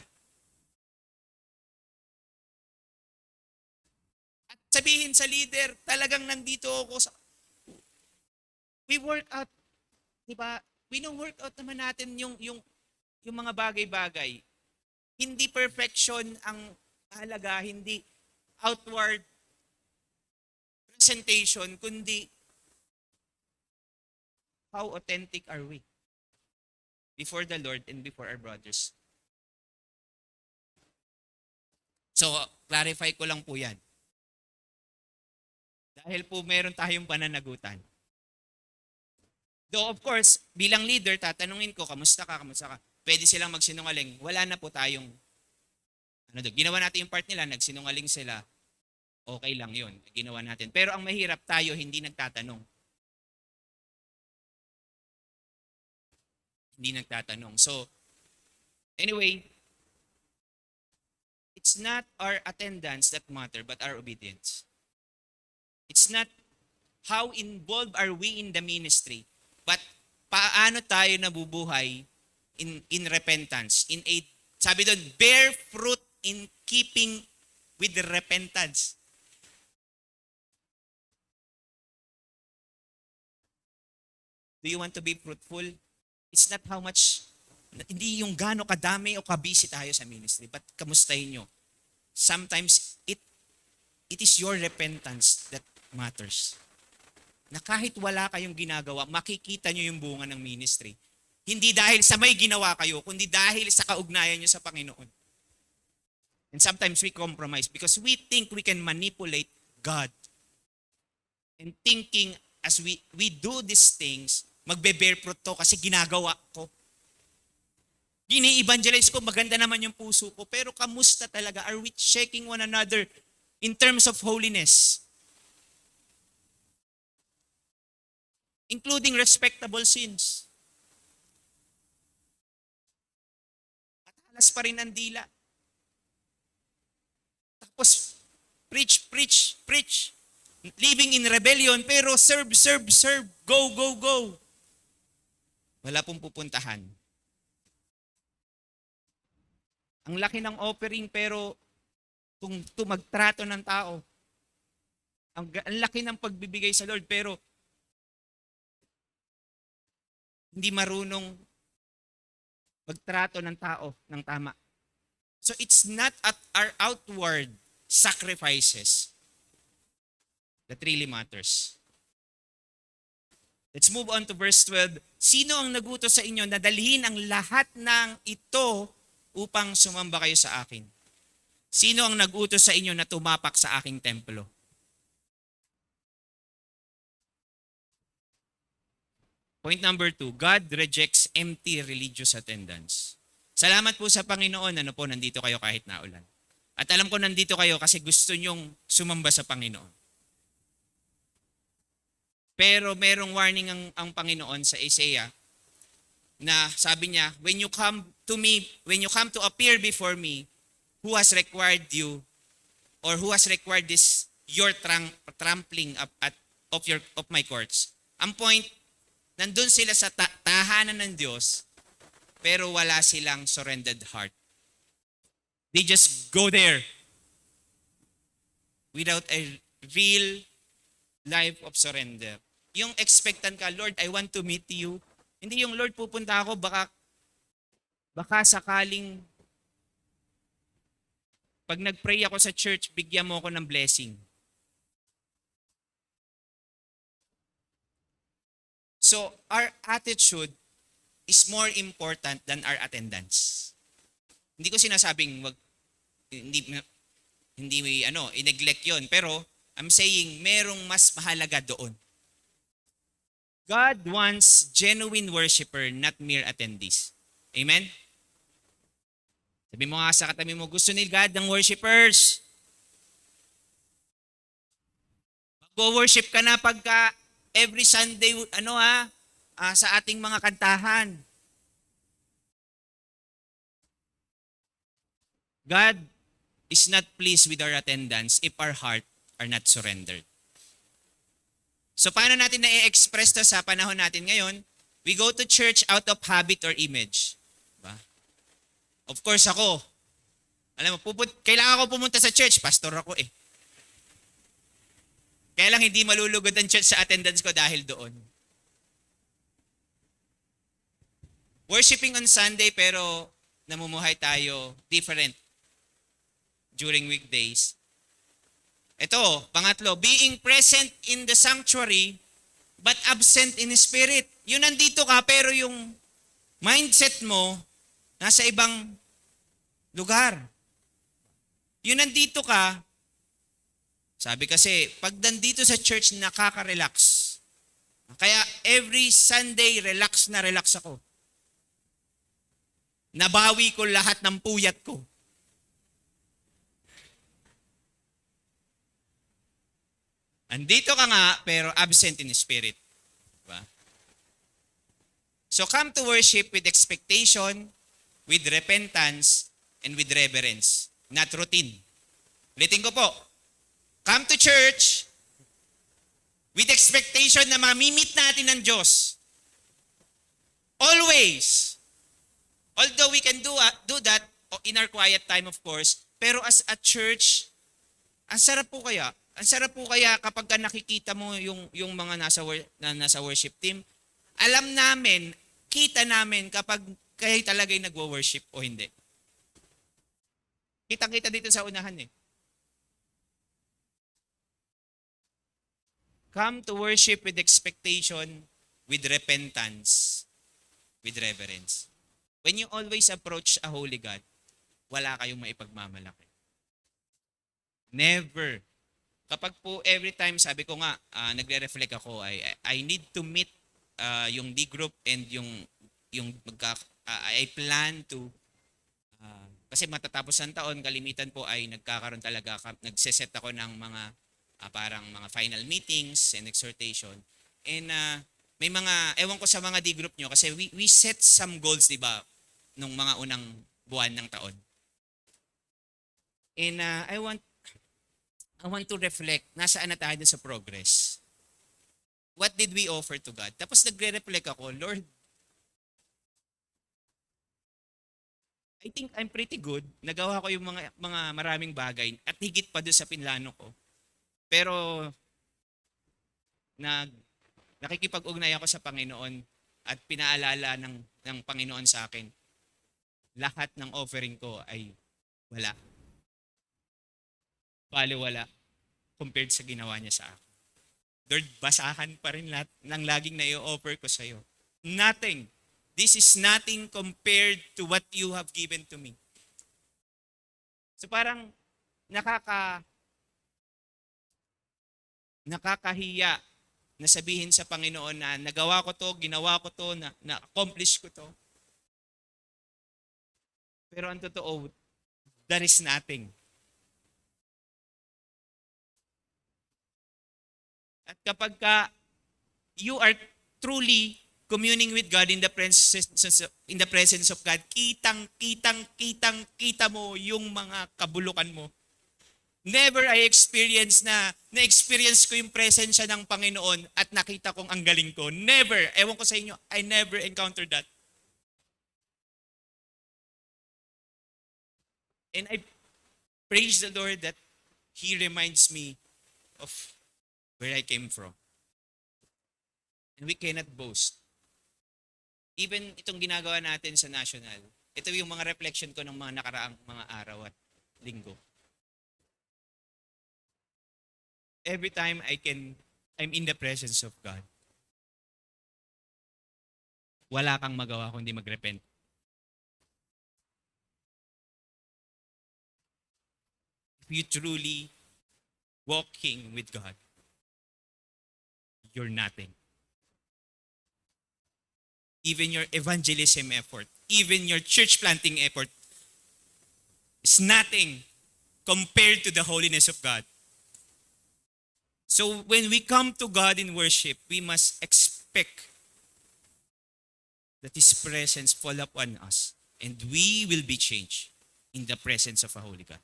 At sabihin sa leader, talagang nandito ako sa... We work out, di ba? Wino-work out naman natin yung mga bagay-bagay. Hindi perfection ang mahalaga, hindi outward presentation, kundi how authentic are we before the Lord and before our brothers. So, clarify ko lang po yan. Dahil po meron tayong pananagutan. Though of course, bilang leader, tatanungin ko, kamusta ka? Pwede silang magsinungaling. Wala na po tayong, ginawa natin yung part nila, nagsinungaling sila. Okay lang yun, ginawa natin. Pero ang mahirap tayo, hindi nagtatanong. Hindi nagtatanong. So, anyway, it's not our attendance that matter, but our obedience. It's not how involved are we in the ministry, but paano tayo nabubuhay in repentance, in aid. Sabi doon, bear fruit in keeping with the repentance. Do you want to be fruitful? It's not how much, hindi yung gaano kadami o kabisi tayo sa ministry, but kamustahin nyo. Sometimes, it is your repentance that matters. Na kahit wala kayong ginagawa, makikita nyo yung bunga ng ministry. Hindi dahil sa may ginawa kayo, kundi dahil sa kaugnayan nyo sa Panginoon. And sometimes we compromise because we think we can manipulate God. And thinking as we do these things, magbe-bear fruit to kasi ginagawa ko. Gini-evangelize ko, maganda naman yung puso ko, pero kamusta talaga? Are we checking one another in terms of holiness? Including respectable sins. Matalas pa rin ang dila. Tapos, preach. Living in rebellion, pero serve. Go. Wala pong pupuntahan. Ang laki ng offering pero kung magtrato ng tao, ang laki ng pagbibigay sa Lord pero hindi marunong magtrato ng tao ng tama. So it's not at our outward sacrifices that really matters. Let's move on to verse 12. Sino ang nagutos sa inyo na dalhin ang lahat ng ito upang sumamba kayo sa akin? Sino ang nagutos sa inyo na tumapak sa aking templo? Point number 2, God rejects empty religious attendance. Salamat po sa Panginoon, nandito kayo kahit naulan. At alam ko nandito kayo kasi gusto nyong sumamba sa Panginoon. Pero merong warning ang Panginoon sa Isaiah na sabi niya, when you come to appear before me, who has required you or who has required this your trampling of my courts? Ang point, nandun sila sa tahanan ng Diyos, pero wala silang surrendered heart. They just go there without a real life of surrender. Yung expectant ka, Lord, I want to meet you. Hindi yung Lord, pupunta ako, baka sakaling pag nag-pray ako sa church, bigyan mo ako ng blessing. So, our attitude is more important than our attendance. Hindi ko sinasabing i-neglect yon, pero I'm saying merong mas mahalaga doon. God wants genuine worshiper, not mere attendees. Amen? Sabi mo nga sa katabi mo, gusto ni God ng worshipers. Mag-worship ka na pagka every Sunday, sa ating mga kantahan. God is not pleased with our attendance if our heart are not surrendered. So paano natin na-express to sa panahon natin ngayon? We go to church out of habit or image. Diba? Of course ako, alam mo, kailangan ko pumunta sa church, pastor ako eh. Kaya lang hindi malulugod ang church sa attendance ko dahil doon. Worshiping on Sunday pero namumuhay tayo different during weekdays. Ito, pangatlo, being present in the sanctuary but absent in spirit. Yun nandito ka pero yung mindset mo nasa ibang lugar. Yun nandito ka, sabi kasi, pag nandito sa church, nakaka-relax. Kaya every Sunday, relax na relax ako. Nabawi ko lahat ng puyat ko. Andito ka nga, pero absent in spirit. Diba? So come to worship with expectation, with repentance, and with reverence. Not routine. Ulitin ko po. Come to church with expectation na mamimit natin ng Diyos. Always. Although we can do that in our quiet time, of course, pero as a church, ang sarap po kaya. Ang sarap po kaya kapag nakikita mo yung mga nasa worship team, alam namin, kita namin kapag kayo talaga'y nagwo-worship o hindi. Kitang-kita dito sa unahan eh. Come to worship with expectation, with repentance, with reverence. When you always approach a holy God, wala kayong maipagmamalaki. Never. Kapag po every time, sabi ko nga, nagre-reflect ako, I need to meet yung D group and I plan to, kasi matatapos ang taon, kalimitan po ay nagkakaroon talaga, nagseset ako ng mga parang mga final meetings and exhortation. And may mga, ewan ko sa mga D group nyo, kasi we set some goals, di ba, nung mga unang buwan ng taon. And I want to reflect, nasaan na tayo sa progress. What did we offer to God? Tapos nagre-reflect ako, Lord, I think I'm pretty good. Nagawa ko yung mga maraming bagay at higit pa doon sa pinlano ko. Pero nag nakikipag-ugnay ako sa Panginoon at pinaalala ng Panginoon sa akin, lahat ng offering ko ay wala. Wala compared sa ginawa niya sa akin. Lord, basahan pa rin lahat ng laging na-i-offer ko sa iyo. Nothing. This is nothing compared to what you have given to me. So parang nakakahiya na sabihin sa Panginoon na nagawa ko to, ginawa ko to, na-accomplish ko to. Pero ang totoo, there is nothing. At kapag you are truly communing with God in the presence of God, kita mo yung mga kabulukan mo. Never I na-experience ko yung presensya ng Panginoon at nakita kong ang galing ko. Never. Ewan ko sa inyo, I never encountered that. And I praise the Lord that He reminds me of where I came from. And we cannot boast. Even itong ginagawa natin sa national, ito yung mga reflection ko ng mga nakaraang mga araw at linggo. Every time I'm in the presence of God, wala kang magawa kundi mag-repent. If you truly walking with God, you're nothing. Even your evangelism effort, even your church planting effort is nothing compared to the holiness of God. So when we come to God in worship, we must expect that His presence fall upon us and we will be changed in the presence of a holy God.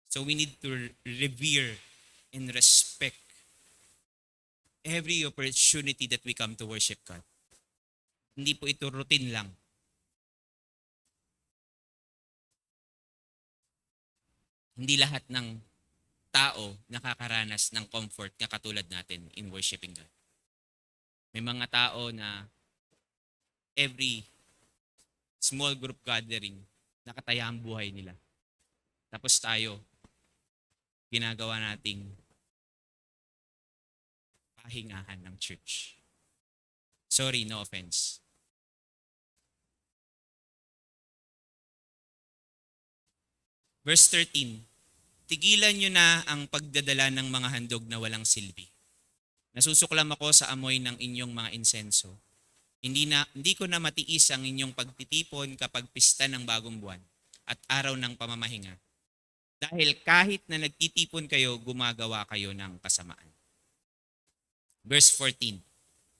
So we need to revere and respect every opportunity that we come to worship God. Hindi po ito routine lang. Hindi lahat ng tao nakakaranas ng comfort na katulad natin in worshiping God. May mga tao na every small group gathering, nakataya ang buhay nila. Tapos tayo, ginagawa nating pahingahan ng church. Sorry, no offense. Verse 13, tigilan nyo na ang pagdadala ng mga handog na walang silbi. Nasusuklam ako sa amoy ng inyong mga insenso. Hindi ko na matiis ang inyong pagtitipon kapag pista ng bagong buwan at araw ng pamamahinga. Dahil kahit na nagtitipon kayo, gumagawa kayo ng kasamaan. Verse 14,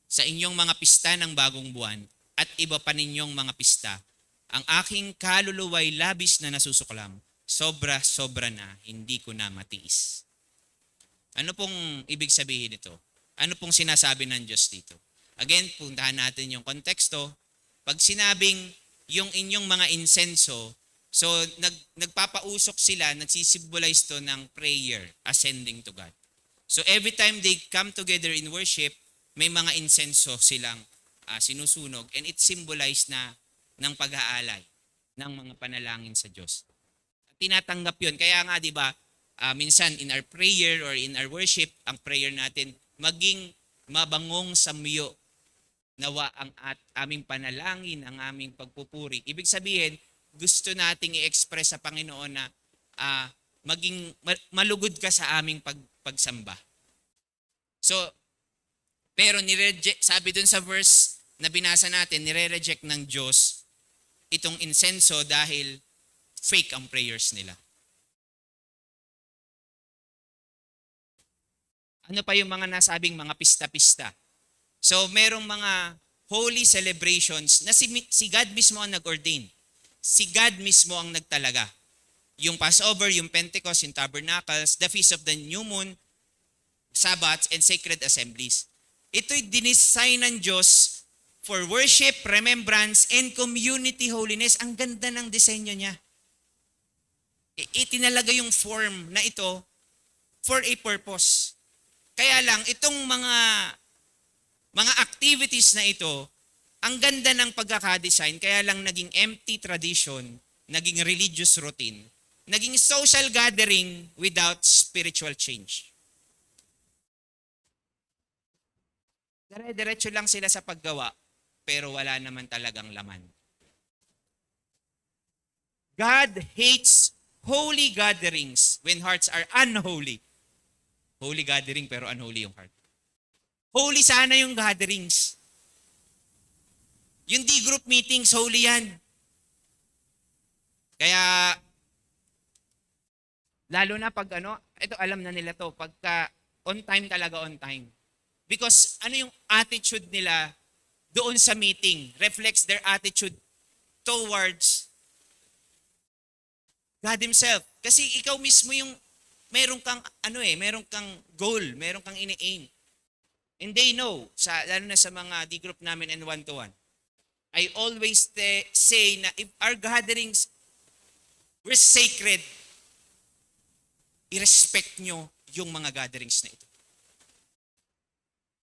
sa inyong mga pista ng bagong buwan at iba pa ninyong mga pista, ang aking kaluluwa'y labis na nasusuklam. Sobra-sobra na, hindi ko na matiis. Ano pong ibig sabihin nito? Ano pong sinasabi ng Diyos dito? Again, puntahan natin yung konteksto. Pag sinabing yung inyong mga insenso, so nagpapausok sila, nagsisimbolize to ng prayer, ascending to God. So every time they come together in worship, may mga insenso silang sinusunog and it symbolized na ng pag-aalay ng mga panalangin sa Diyos. Tinatanggap yun. Kaya nga, di ba, minsan in our prayer or in our worship, ang prayer natin, maging mabangong samyo nawa ang aming panalangin, ang aming pagpupuri. Ibig sabihin, gusto nating i-express sa Panginoon na maging malugod ka sa aming pagsamba. So, pero sabi dun sa verse na binasa natin, nire-reject ng Diyos itong insenso dahil fake ang prayers nila. Ano pa yung mga nasabing mga pista-pista? So, merong mga holy celebrations na si God mismo ang nag-ordain. Si God mismo ang nagtalaga. Yung Passover, yung Pentecost, yung Tabernacles, the Feast of the New Moon, Sabbaths, and Sacred Assemblies. Ito'y dinesign ng Diyos for worship, remembrance, and community holiness. Ang ganda ng disenyo niya. Itinalaga yung form na ito for a purpose. Kaya lang, itong mga activities na ito, ang ganda ng pagkakadesign, kaya lang naging empty tradition, naging religious routine, naging social gathering without spiritual change. Dire-diretso lang sila sa paggawa, pero wala naman talagang laman. God hates holy gatherings when hearts are unholy. Holy gathering pero unholy yung heart. Holy sana yung gatherings. Yung D-group meetings, holy yan. Kaya, lalo na pag ito alam na nila to, pagka on time talaga on time. Because yung attitude nila doon sa meeting reflects their attitude towards God Himself. Kasi ikaw mismo yung meron kang goal, meron kang ini-aim. And they know, lalo na sa mga D-group namin and one-to-one, I always say na if our gatherings were sacred, i-respect nyo yung mga gatherings na ito.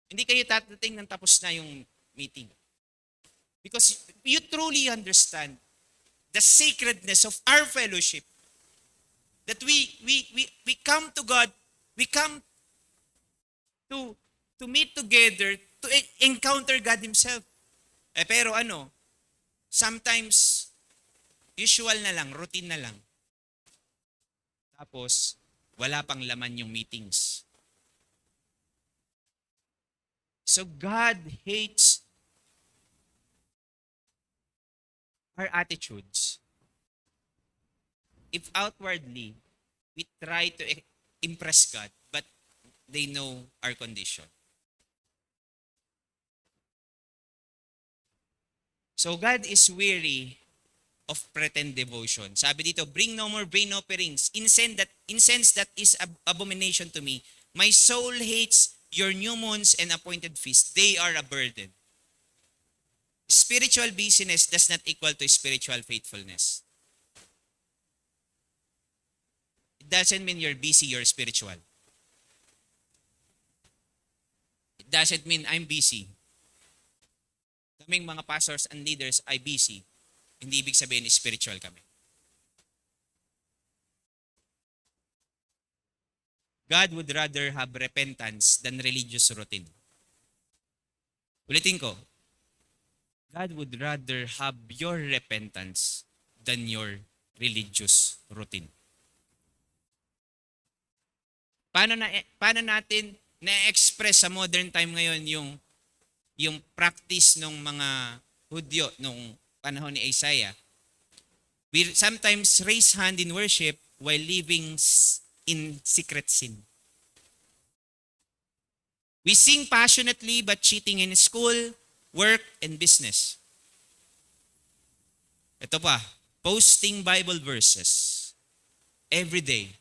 Hindi kayo tatating nang tapos na yung meeting. Because you truly understand the sacredness of our fellowship. That we come to God, we come to meet together, to encounter God Himself. Pero sometimes, usual na lang, routine na lang. Tapos, wala pang laman yung meetings. So God hates our attitudes. If outwardly, we try to impress God, but they know our condition. So God is weary of pretend devotion. Sabi dito, bring no more vain offerings. Incense that is abomination to me. My soul hates your new moons and appointed feasts. They are a burden. Spiritual busyness does not equal to spiritual faithfulness. It doesn't mean you're busy, you're spiritual. It doesn't mean I'm busy. Kaming mga pastors and leaders ay busy. Hindi ibig sabihin spiritual kami. God would rather have repentance than religious routine. Ulitin ko. God would rather have your repentance than your religious routine. Paano natin na-express sa modern time ngayon yung practice ng mga Hudyo nung panahon ni Isaiah? We sometimes raise hand in worship while living in secret sin. We sing passionately but cheating in school, work, and business. Ito pa, posting Bible verses every day,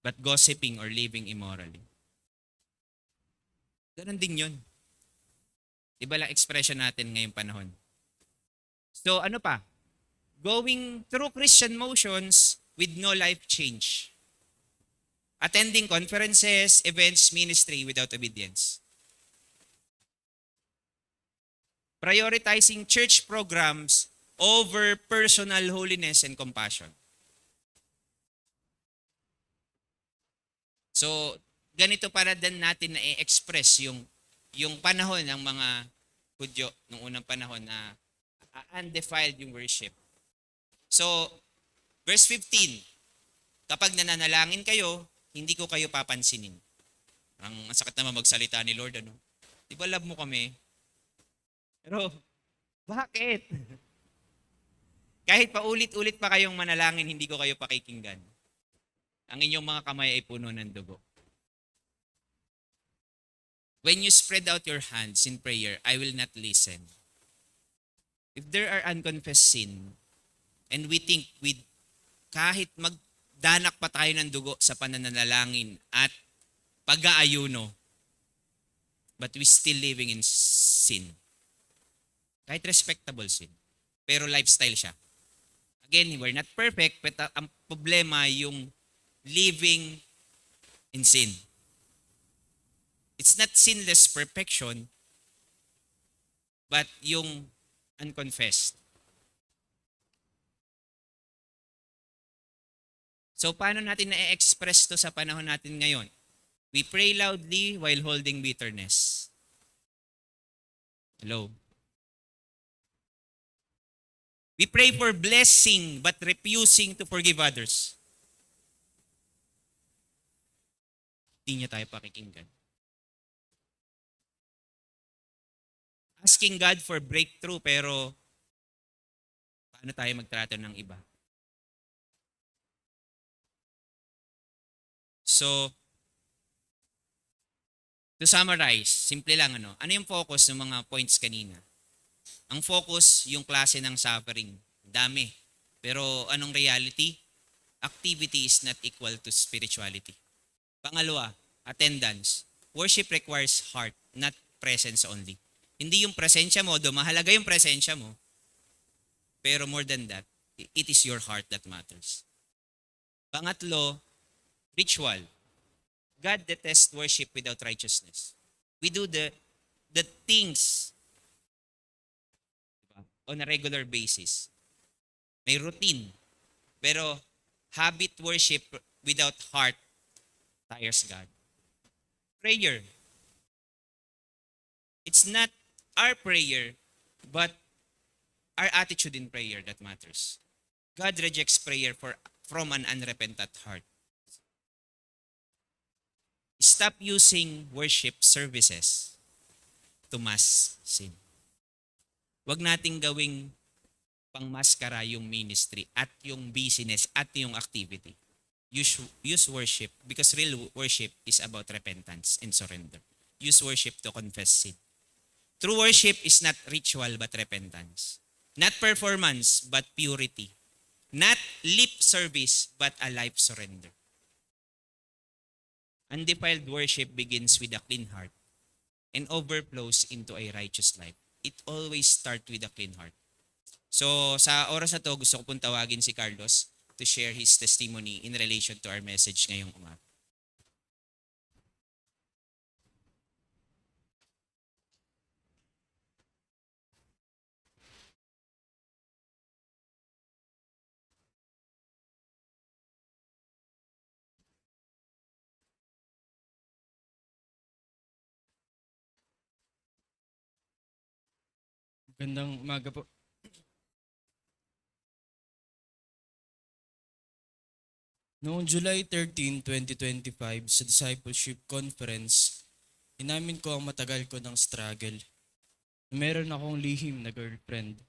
but gossiping or living immorally. Ganon din yun. Iba lang expression natin ngayong panahon. So ano pa? Going through Christian motions with no life change. Attending conferences, events, ministry without obedience. Prioritizing church programs over personal holiness and compassion. So, ganito para din natin na i-express yung panahon ng mga Hudyo nung unang panahon na undefiled yung worship. So, verse 15, kapag nananalangin kayo, hindi ko kayo papansinin. Ang sakit naman magsalita ni Lord, Di ba love mo kami? Pero, bakit? Kahit paulit-ulit pa kayong manalangin, hindi ko kayo pakikinggan. Ang inyong mga kamay ay puno ng dugo. When you spread out your hands in prayer, I will not listen. If there are unconfessed sin, and we think kahit magdanak pa tayo ng dugo sa pananalangin at pag-aayuno, but we still living in sin. Kahit respectable sin. Pero lifestyle siya. Again, we're not perfect, but ang problema yung living in sin. It's not sinless perfection, but yung unconfessed. So paano natin na-express to sa panahon natin ngayon? We pray loudly while holding bitterness. Hello? We pray for blessing but refusing to forgive others. Hindi niya tayo pakikinggan. Asking God for breakthrough pero paano tayo magtrato ng iba? So, to summarize, simple lang ano yung focus ng mga points kanina? Ang focus, yung klase ng suffering. Dami. Pero anong reality? Activity is not equal to spirituality. Pangalawa, attendance. Worship requires heart, not presence only. Hindi yung presensya mo, mahalaga yung presensya mo. Pero more than that, it is your heart that matters. Pangatlo, ritual. God detests worship without righteousness. We do the things on a regular basis. May routine. Pero habit worship without heart tires God. Prayer. It's not our prayer, but our attitude in prayer that matters. God rejects prayer from an unrepentant heart. Stop using worship services to mask sin. Huwag nating gawing pangmaskara yung ministry at yung business at yung activity. Use worship because real worship is about repentance and surrender. Use worship to confess sin. True worship is not ritual but repentance. Not performance but purity. Not lip service but a life surrender. Undefiled worship begins with a clean heart and overflows into a righteous life. It always starts with a clean heart. So sa oras na to, gusto ko pong tawagin si Carlos to share his testimony in relation to our message ngayong umaga. Magandang umaga po. Noong July 13, 2025 sa Discipleship Conference, inamin ko ang matagal ko ng struggle. Meron akong lihim na girlfriend.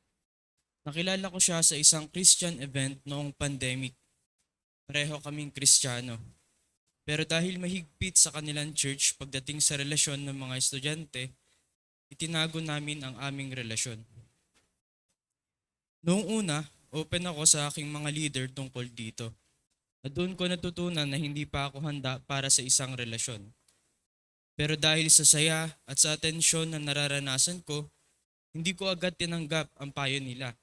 Nakilala ko siya sa isang Christian event noong pandemic. Pareho kaming Kristiyano. Pero dahil mahigpit sa kanilang church pagdating sa relasyon ng mga estudyante, itinago namin ang aming relasyon. Noong una, open ako sa aking mga leader tungkol dito. At doon ko natutunan na hindi pa ako handa para sa isang relasyon. Pero dahil sa saya at sa atensyon na nararanasan ko, hindi ko agad tinanggap ang payo nila.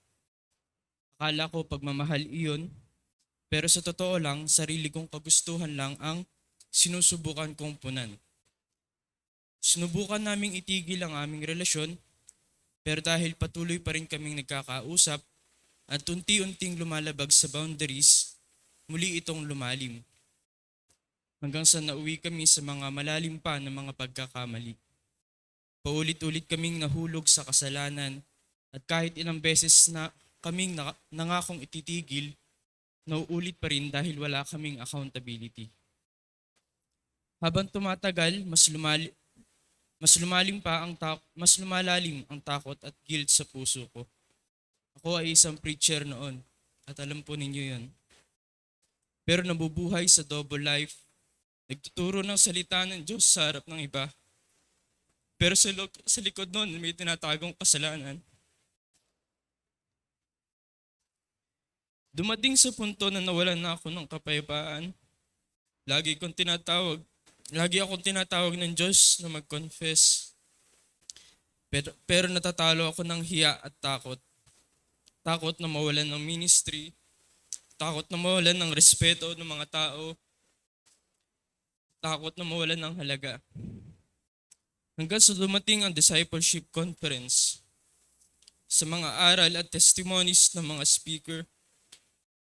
Akala ko pagmamahal iyon, pero sa totoo lang, sarili kong kagustuhan lang ang sinusubukan kong punan. Sinubukan naming itigil ang aming relasyon, pero dahil patuloy pa rin kaming nagkakausap at unti-unting lumalabag sa boundaries, muli itong lumalim. Hanggang sa nauwi kami sa mga malalim pa na mga pagkakamali. Paulit-ulit kaming nahulog sa kasalanan at kahit ilang beses na kaming nangakong ititigil, nauulit pa rin dahil wala kaming accountability. Habang tumatagal, mas lumalalim ang takot at guilt sa puso ko. Ako ay isang preacher noon at alam po ninyo yun. Pero nabubuhay sa double life, nagtuturo ng salita ng Diyos sa harap ng iba. Pero sa likod nun, may tinatagong kasalanan. Dumating sa punto na nawalan na ako ng kapayapaan. Lagi akong tinatawag ng Diyos na mag-confess. Pero natatalo ako ng hiya at takot. Takot na mawalan ng ministry, takot na mawalan ng respeto ng mga tao, takot na mawalan ng halaga. Hanggang sa dumating ang discipleship conference, sa mga aral at testimonies ng mga speaker,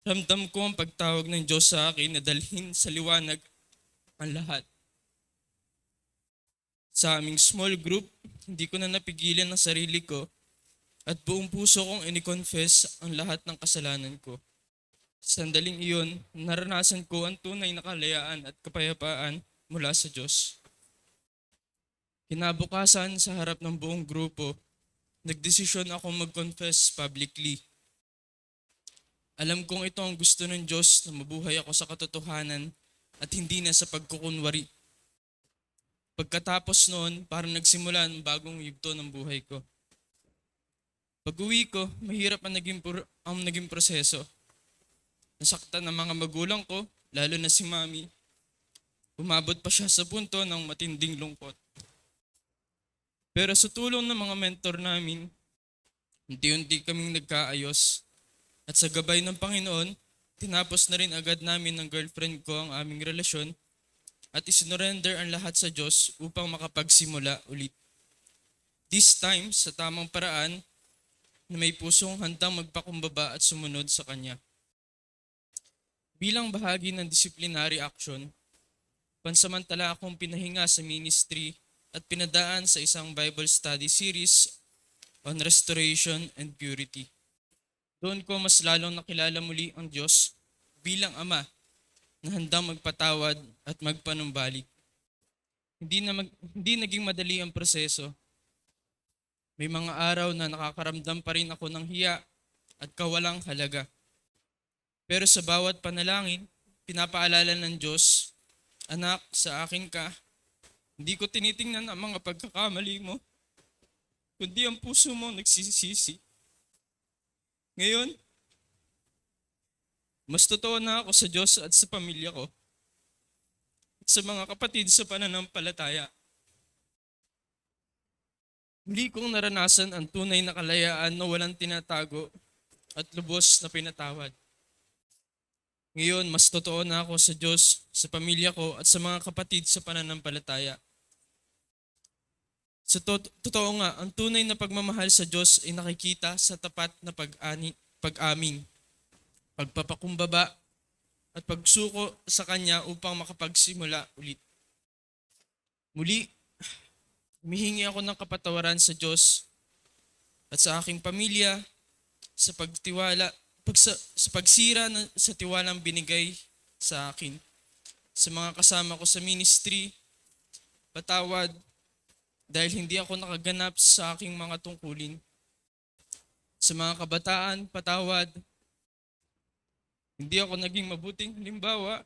ramdam ko ang pagtawag ng Diyos sa akin na dalhin sa liwanag ang lahat. Sa aming small group, hindi ko na napigilan ang sarili ko at buong puso kong iniconfess ang lahat ng kasalanan ko. Sa sandaling iyon, naranasan ko ang tunay na kalayaan at kapayapaan mula sa Diyos. Kinabukasan sa harap ng buong grupo, nagdesisyon ako mag-confess publicly. Alam kong ito ang gusto ng Diyos na mabuhay ako sa katotohanan at hindi na sa pagkukunwari. Pagkatapos noon, parang nagsimula ang bagong yugto ng buhay ko. Pag-uwi ko, mahirap ang naging proseso. Nasaktan ng mga magulang ko, lalo na si Mami. Umabot pa siya sa punto ng matinding lungkot. Pero sa tulong ng mga mentor namin, unti-unti kaming nagkaayos. At sa gabay ng Panginoon, tinapos na rin agad namin ng girlfriend ko ang aming relasyon at isinurrender ang lahat sa Diyos upang makapagsimula ulit. This time, sa tamang paraan, na may pusong handang magpakumbaba at sumunod sa Kanya. Bilang bahagi ng disciplinary action, pansamantala akong pinahinga sa ministry at pinadaan sa isang Bible study series on restoration and purity. Doon ko mas lalong nakilala muli ang Diyos bilang Ama na handang magpatawad at magpanumbalik. Hindi naging madali ang proseso. May mga araw na nakakaramdam pa rin ako ng hiya at kawalang halaga. Pero sa bawat panalangin, pinapaalala ng Diyos, "Anak, sa akin ka. Hindi ko tinitingnan ang mga pagkakamali mo, kundi ang puso mo nagsisisi." Ngayon, mas totoo na ako sa Diyos at sa pamilya ko at sa mga kapatid sa pananampalataya. Muli kong naranasan ang tunay na kalayaan na walang tinatago at lubos na pinatawad. Ngayon, mas totoo na ako sa Diyos, sa pamilya ko at sa mga kapatid sa pananampalataya. Sa totoo nga, ang tunay na pagmamahal sa Diyos ay nakikita sa tapat na pag-amin, pagpapakumbaba at pagsuko sa Kanya upang makapagsimula ulit. Muli, humihingi ako ng kapatawaran sa Diyos at sa aking pamilya sa sa pagsira sa tiwalang binigay sa akin. Sa mga kasama ko sa ministry, patawad dahil hindi ako nakaganap sa aking mga tungkulin. Sa mga kabataan, patawad. Hindi ako naging mabuting halimbawa.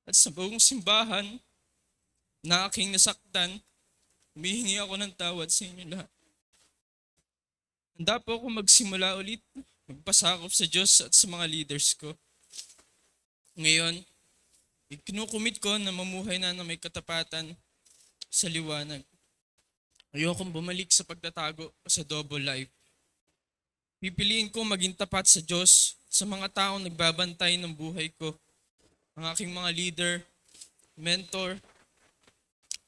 At sa buong simbahan na aking nasaktan, humihingi ako ng tawad sa inyo lahat. Handa po ako magsimula ulit, magpasakop sa Diyos at sa mga leaders ko. Ngayon, ikinukumit ko na mamuhay na may katapatan sa liwanag. Ayokong bumalik sa pagtatago sa double life. Pipiliin ko maging tapat sa Diyos, sa mga taong nagbabantay ng buhay ko, ang aking mga leader, mentor,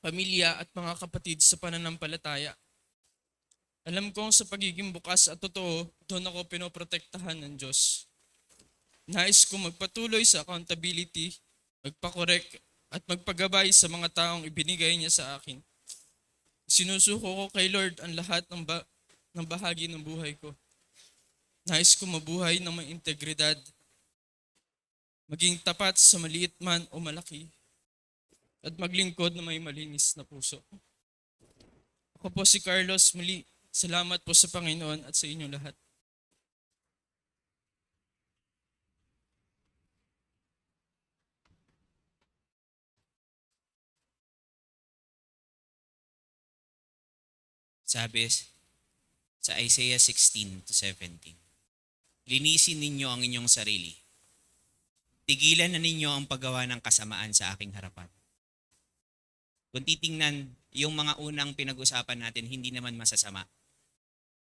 pamilya at mga kapatid sa pananampalataya. Alam kong sa pagiging bukas at totoo, doon ako pinoprotektahan ng Diyos. Nais kong magpatuloy sa accountability, magpakorek at magpagabay sa mga taong ibinigay niya sa akin. Sinusuko ko kay Lord ang lahat ng bahagi ng buhay ko. Nais kong mabuhay ng may integridad, maging tapat sa maliit man o malaki, at maglingkod na may malinis na puso. Ako po si Carlos, muli, salamat po sa Panginoon at sa inyo lahat. Sabi sa Isaiah 16-17, "Linisin ninyo ang inyong sarili. Tigilan na ninyo ang paggawa ng kasamaan sa aking harapan. Kung titingnan, yung mga unang pinag-usapan natin, hindi naman masasama.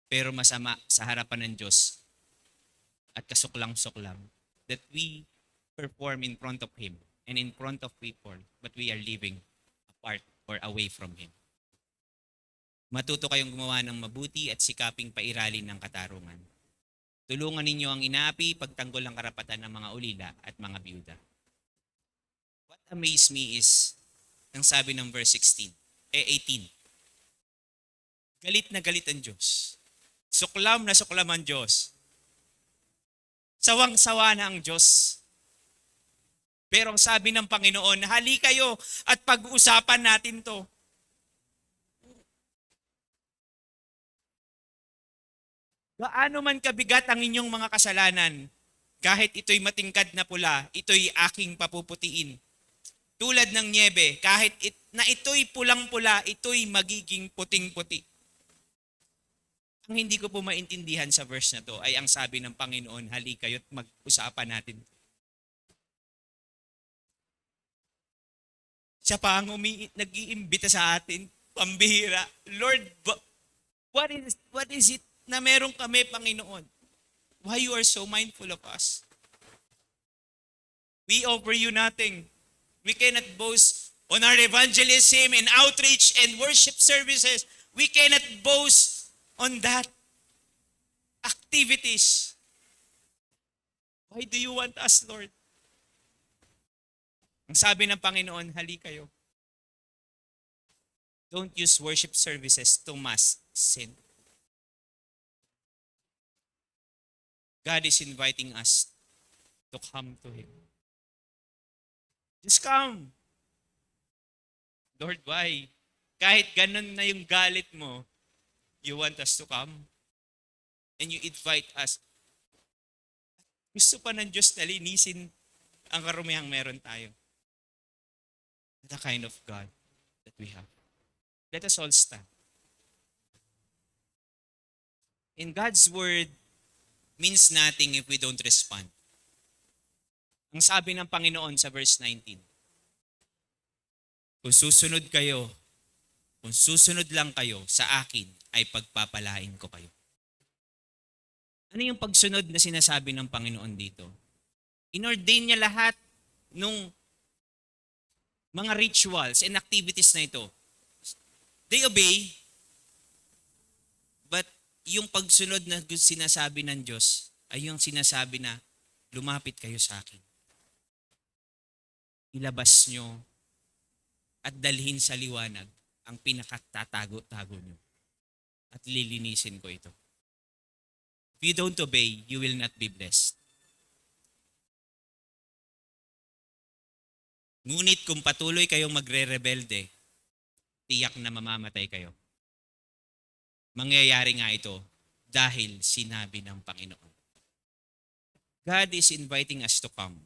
Pero masama sa harapan ng Diyos at kasuklang-suklang that we perform in front of Him and in front of people, but we are living apart or away from Him. Matuto kayong gumawa ng mabuti at sikaping pairalin ng katarungan. Tulungan ninyo ang inaapi, pagtanggol ang karapatan ng mga ulila at mga biyuda. What amazed me is, ang sabi ng verse 18. Galit na galit ang Diyos. Suklam na suklam ang Diyos. Sawang-sawa na ang Diyos. Pero ang sabi ng Panginoon, hali kayo at pag-uusapan natin to. Gaano man kabigat ang inyong mga kasalanan, kahit ito'y matingkad na pula, ito'y aking papuputiin. Tulad ng niebe, kahit na ito'y pulang-pula, ito'y magiging puting-puti. Ang hindi ko po maintindihan sa verse na to ay ang sabi ng Panginoon, hali kayo't mag-usapan natin. Siya pa ang nag-iimbita sa atin, pambihira. Lord, what is it na meron kami, Panginoon? Why you are so mindful of us? We offer you nothing. We cannot boast on our evangelism and outreach and worship services. We cannot boast on that activities. Why do you want us, Lord? Ang sabi ng Panginoon, hali kayo. Don't use worship services to mask sin. God is inviting us to come to Him. Just come. Lord, why? Kahit ganun na yung galit mo, you want us to come. And you invite us. Gusto pa ng Diyos na linisin ang karumihang meron tayo. The kind of God that we have. Let us all stand. In God's Word, means nothing if we don't respond. Ang sabi ng Panginoon sa verse 19, kung susunod lang kayo sa akin, ay pagpapalain ko kayo. Ano yung pagsunod na sinasabi ng Panginoon dito? Inordain niya lahat nung mga rituals and activities na ito. They obey, but yung pagsunod na sinasabi ng Diyos ay yung sinasabi na lumapit kayo sa akin. Ilabas nyo at dalhin sa liwanag ang pinakatatago-tago nyo. At lilinisin ko ito. If you don't obey, you will not be blessed. Ngunit kung patuloy kayong magre-rebelde, tiyak na mamamatay kayo. Mangyayari nga ito dahil sinabi ng Panginoon. God is inviting us to come.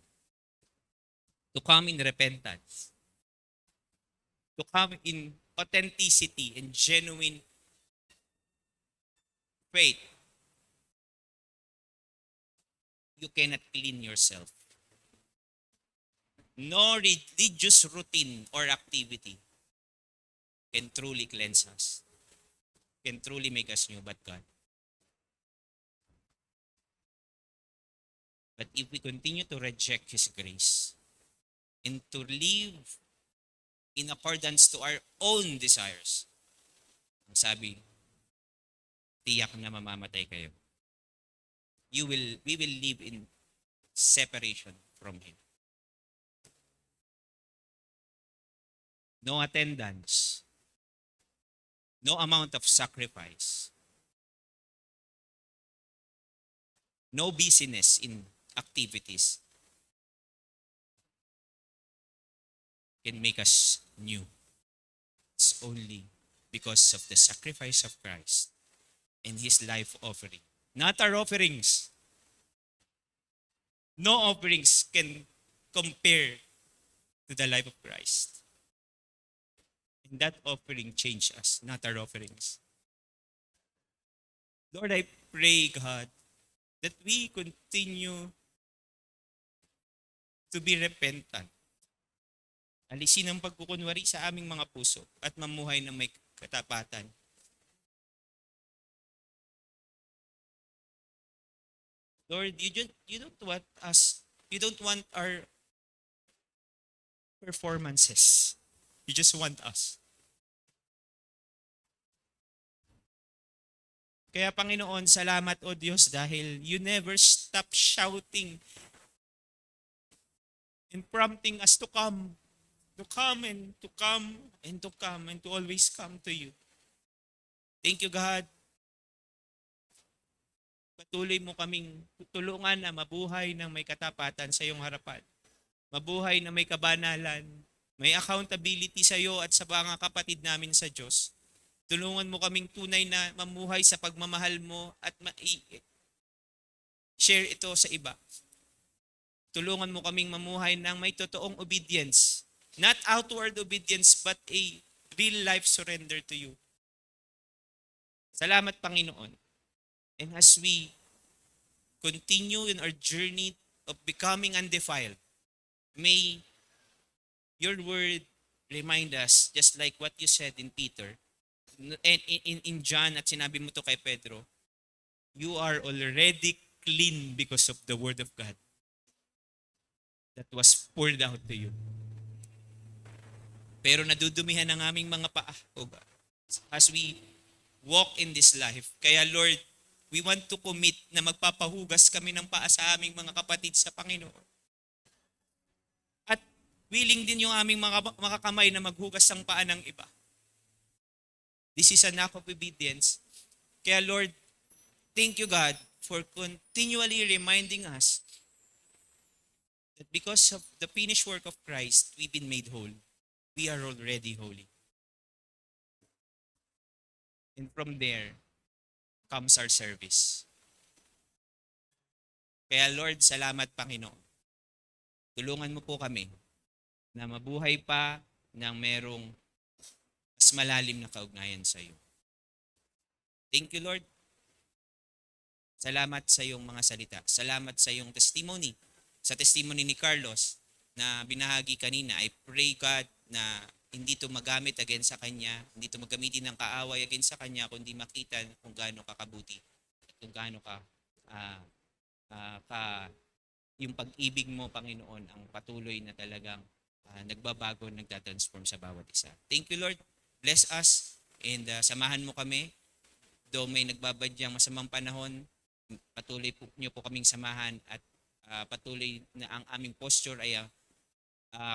To come in repentance. To come in authenticity and genuine faith. You cannot clean yourself. No religious routine or activity can truly cleanse us. Can truly make us new, but God. But if we continue to reject His grace and to live in accordance to our own desires, ang sabi, tiyak na mamamatay kayo. We will live in separation from Him. No attendance. No amount of sacrifice. No busyness in activities can make us new. It's only because of the sacrifice of Christ and His life offering. Not our offerings. No offerings can compare to the life of Christ. And that offering changed us, not our offerings. Lord, I pray, God, that we continue to be repentant. Alisin ang pagkukunwari sa aming mga puso at mamuhay ng may katapatan. Lord, you don't want us, you don't want our performances. You just want us. Kaya Panginoon, salamat o Diyos dahil you never stop shouting and prompting us to come and to come and to come and to always come to you. Thank you, God. Patuloy mo kaming tulungan na mabuhay ng may katapatan sa iyong harapan. Mabuhay na may kabanalan, may accountability sa iyo at sa mga kapatid namin sa Diyos. Tulungan mo kaming tunay na mamuhay sa pagmamahal mo at share ito sa iba. Tulungan mo kaming mamuhay ng may totoong obedience. Not outward obedience but a real life surrender to you. Salamat, Panginoon. And as we continue in our journey of becoming undefiled, may your word remind us, just like what you said in Peter, and in John at sinabi mo to kay Pedro, you are already clean because of the word of God that was poured out to you. Pero nadudumihan ang aming mga paa, O God, as we walk in this life. Kaya Lord, we want to commit na magpapahugas kami ng paa sa aming mga kapatid sa Panginoon. At willing din yung aming mga kamay na maghugas ng paa ng iba. This is an act of obedience. Kaya Lord, thank you God for continually reminding us that because of the finished work of Christ, we've been made whole. We are already holy. And from there comes our service. Kaya Lord, salamat Panginoon. Tulungan mo po kami na mabuhay pa ng merong mas malalim na kaugnayan sa iyo. Thank you, Lord. Salamat sa iyong mga salita. Salamat sa iyong testimony. Sa testimony ni Carlos na binahagi kanina, I pray God na hindi ito magamit against sa kanya, hindi ito magamitin ng kaaway against sa kanya, kundi makita kung gaano kakabuti at kung gaano yung pag-ibig mo, Panginoon, ang patuloy na talagang nagbabago, nagtatransform sa bawat isa. Thank you, Lord. Bless us and samahan mo kami. Though may nagbabadyang masamang panahon, patuloy po niyo po kaming samahan at patuloy na ang aming posture ay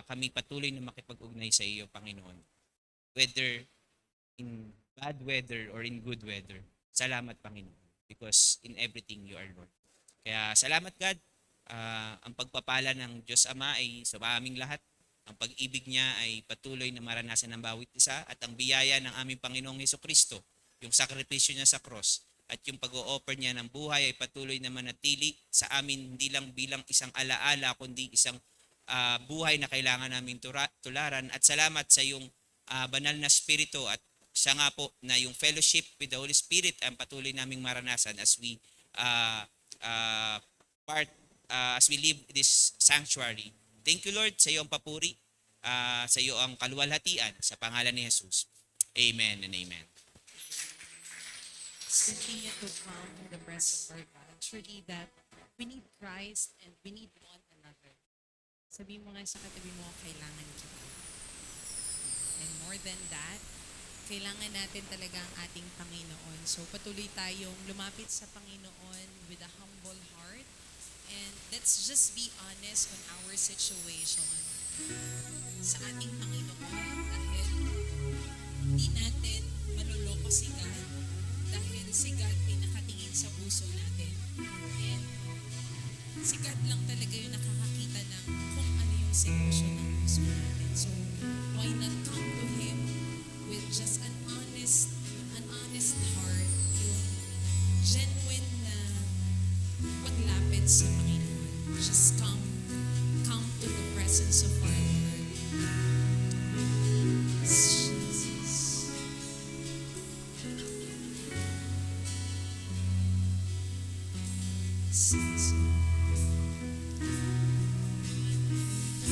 kami patuloy na makipag-ugnay sa iyo, Panginoon. Whether in bad weather or in good weather. Salamat, Panginoon. Because in everything you are Lord. Kaya salamat, God. Ang pagpapala ng Diyos Ama ay sa aming lahat. Ang pag-ibig niya ay patuloy na maranasan ng bawat isa at ang biyaya ng aming Panginoong Hesukristo, yung sakripisyo niya sa cross at yung pag-o-offer niya ng buhay ay patuloy na manatili sa amin hindi lang bilang isang alaala kundi isang buhay na kailangan naming tularan. At salamat sa yung banal na spirito at siya nga po na yung fellowship with the Holy Spirit ang patuloy naming maranasan as we as we live this sanctuary. Thank you, Lord, sa iyong papuri, sa iyong kaluwalhatian, sa pangalan ni Jesus. Amen and amen. Let's continue to come in the presence of our God. Truly that we need Christ and we need one another. Sabi mo nga sa katabi mo, kailangan kita. And more than that, kailangan natin talaga ang ating Panginoon. So patuloy tayong lumapit sa Panginoon with a humble heart. And let's just be honest on our situation sa ating Panginoon dahil hindi natin maluloko si God dahil si God ay nakatingin sa puso natin. And si God lang talaga yung nakakakita ng kung ano yung sitwasyon ng puso natin. So why not come to Him with just an honest heart, yung genuine na paglapit sa Panginoon. Just come to the presence of our Lord. Jesus. You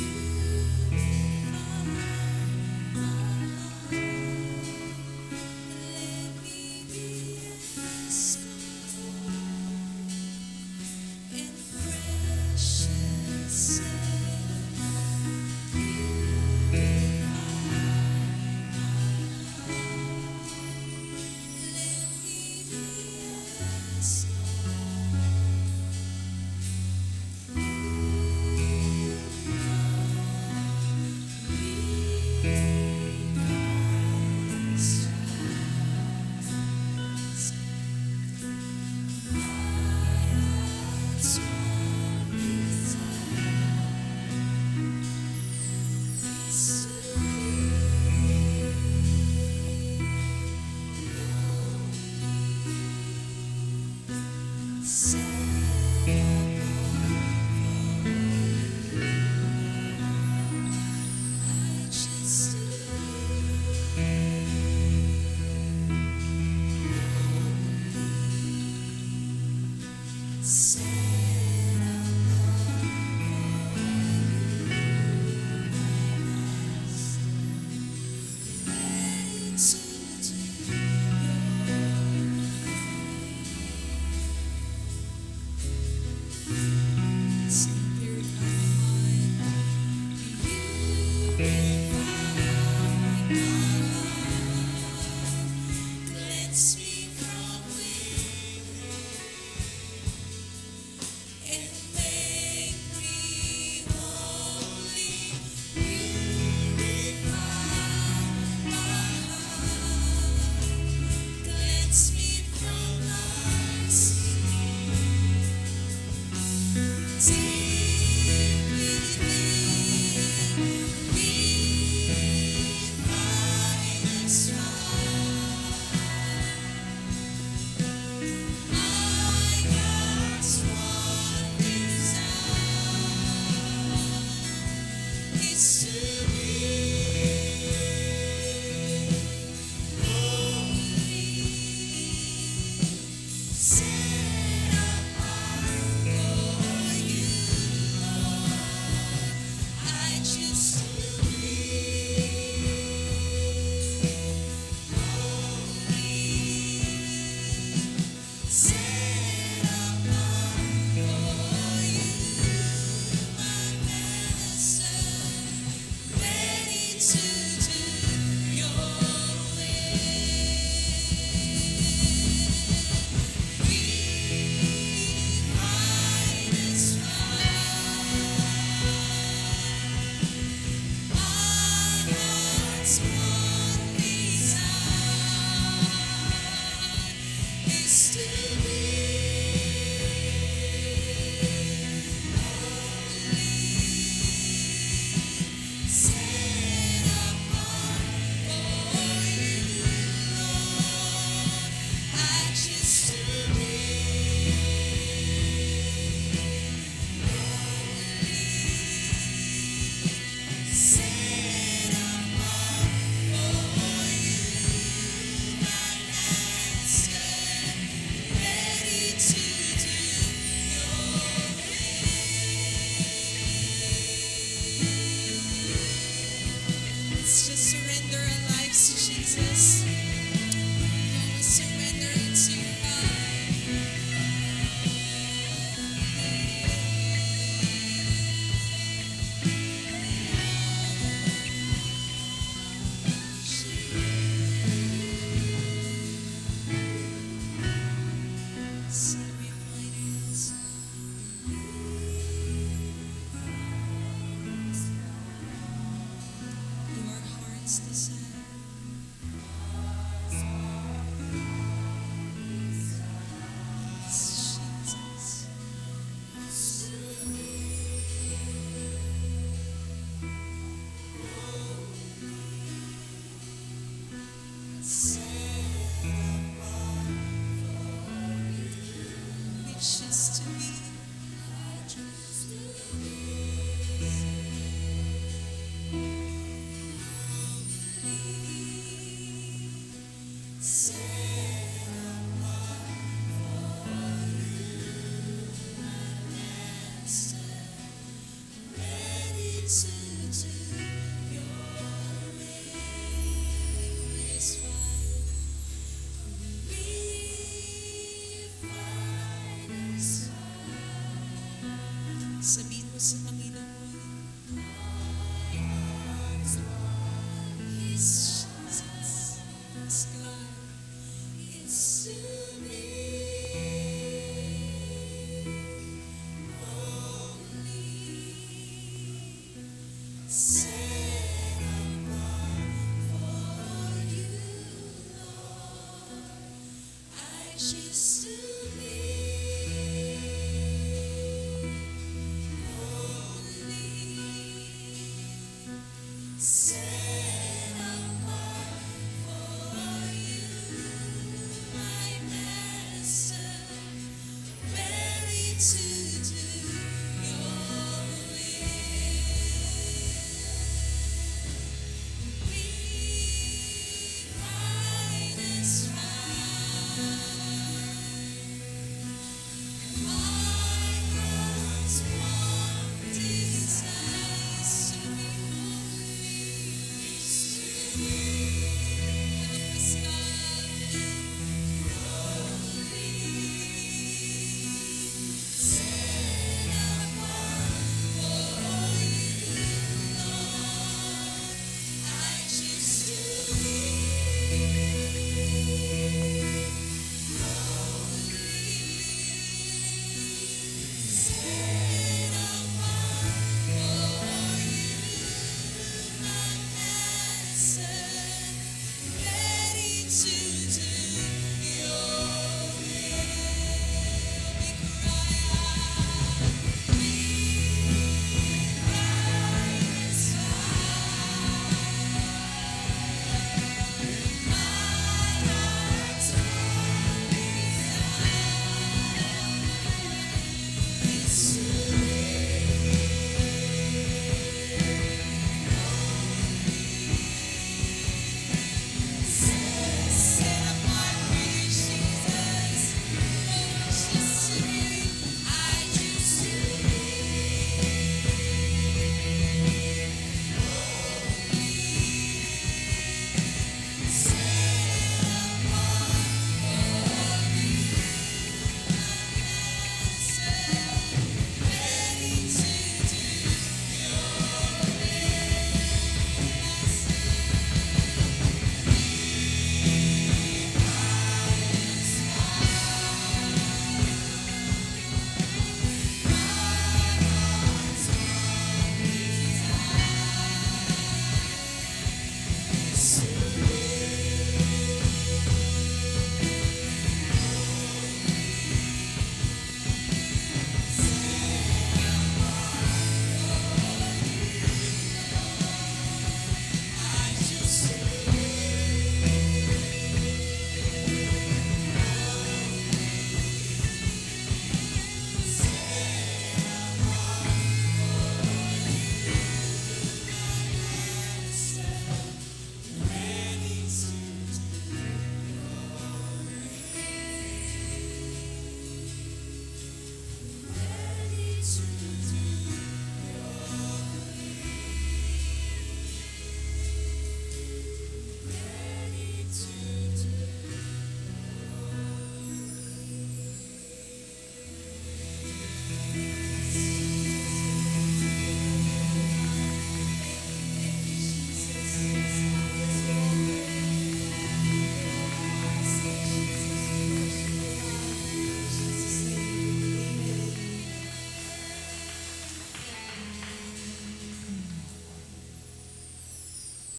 Just to be ready to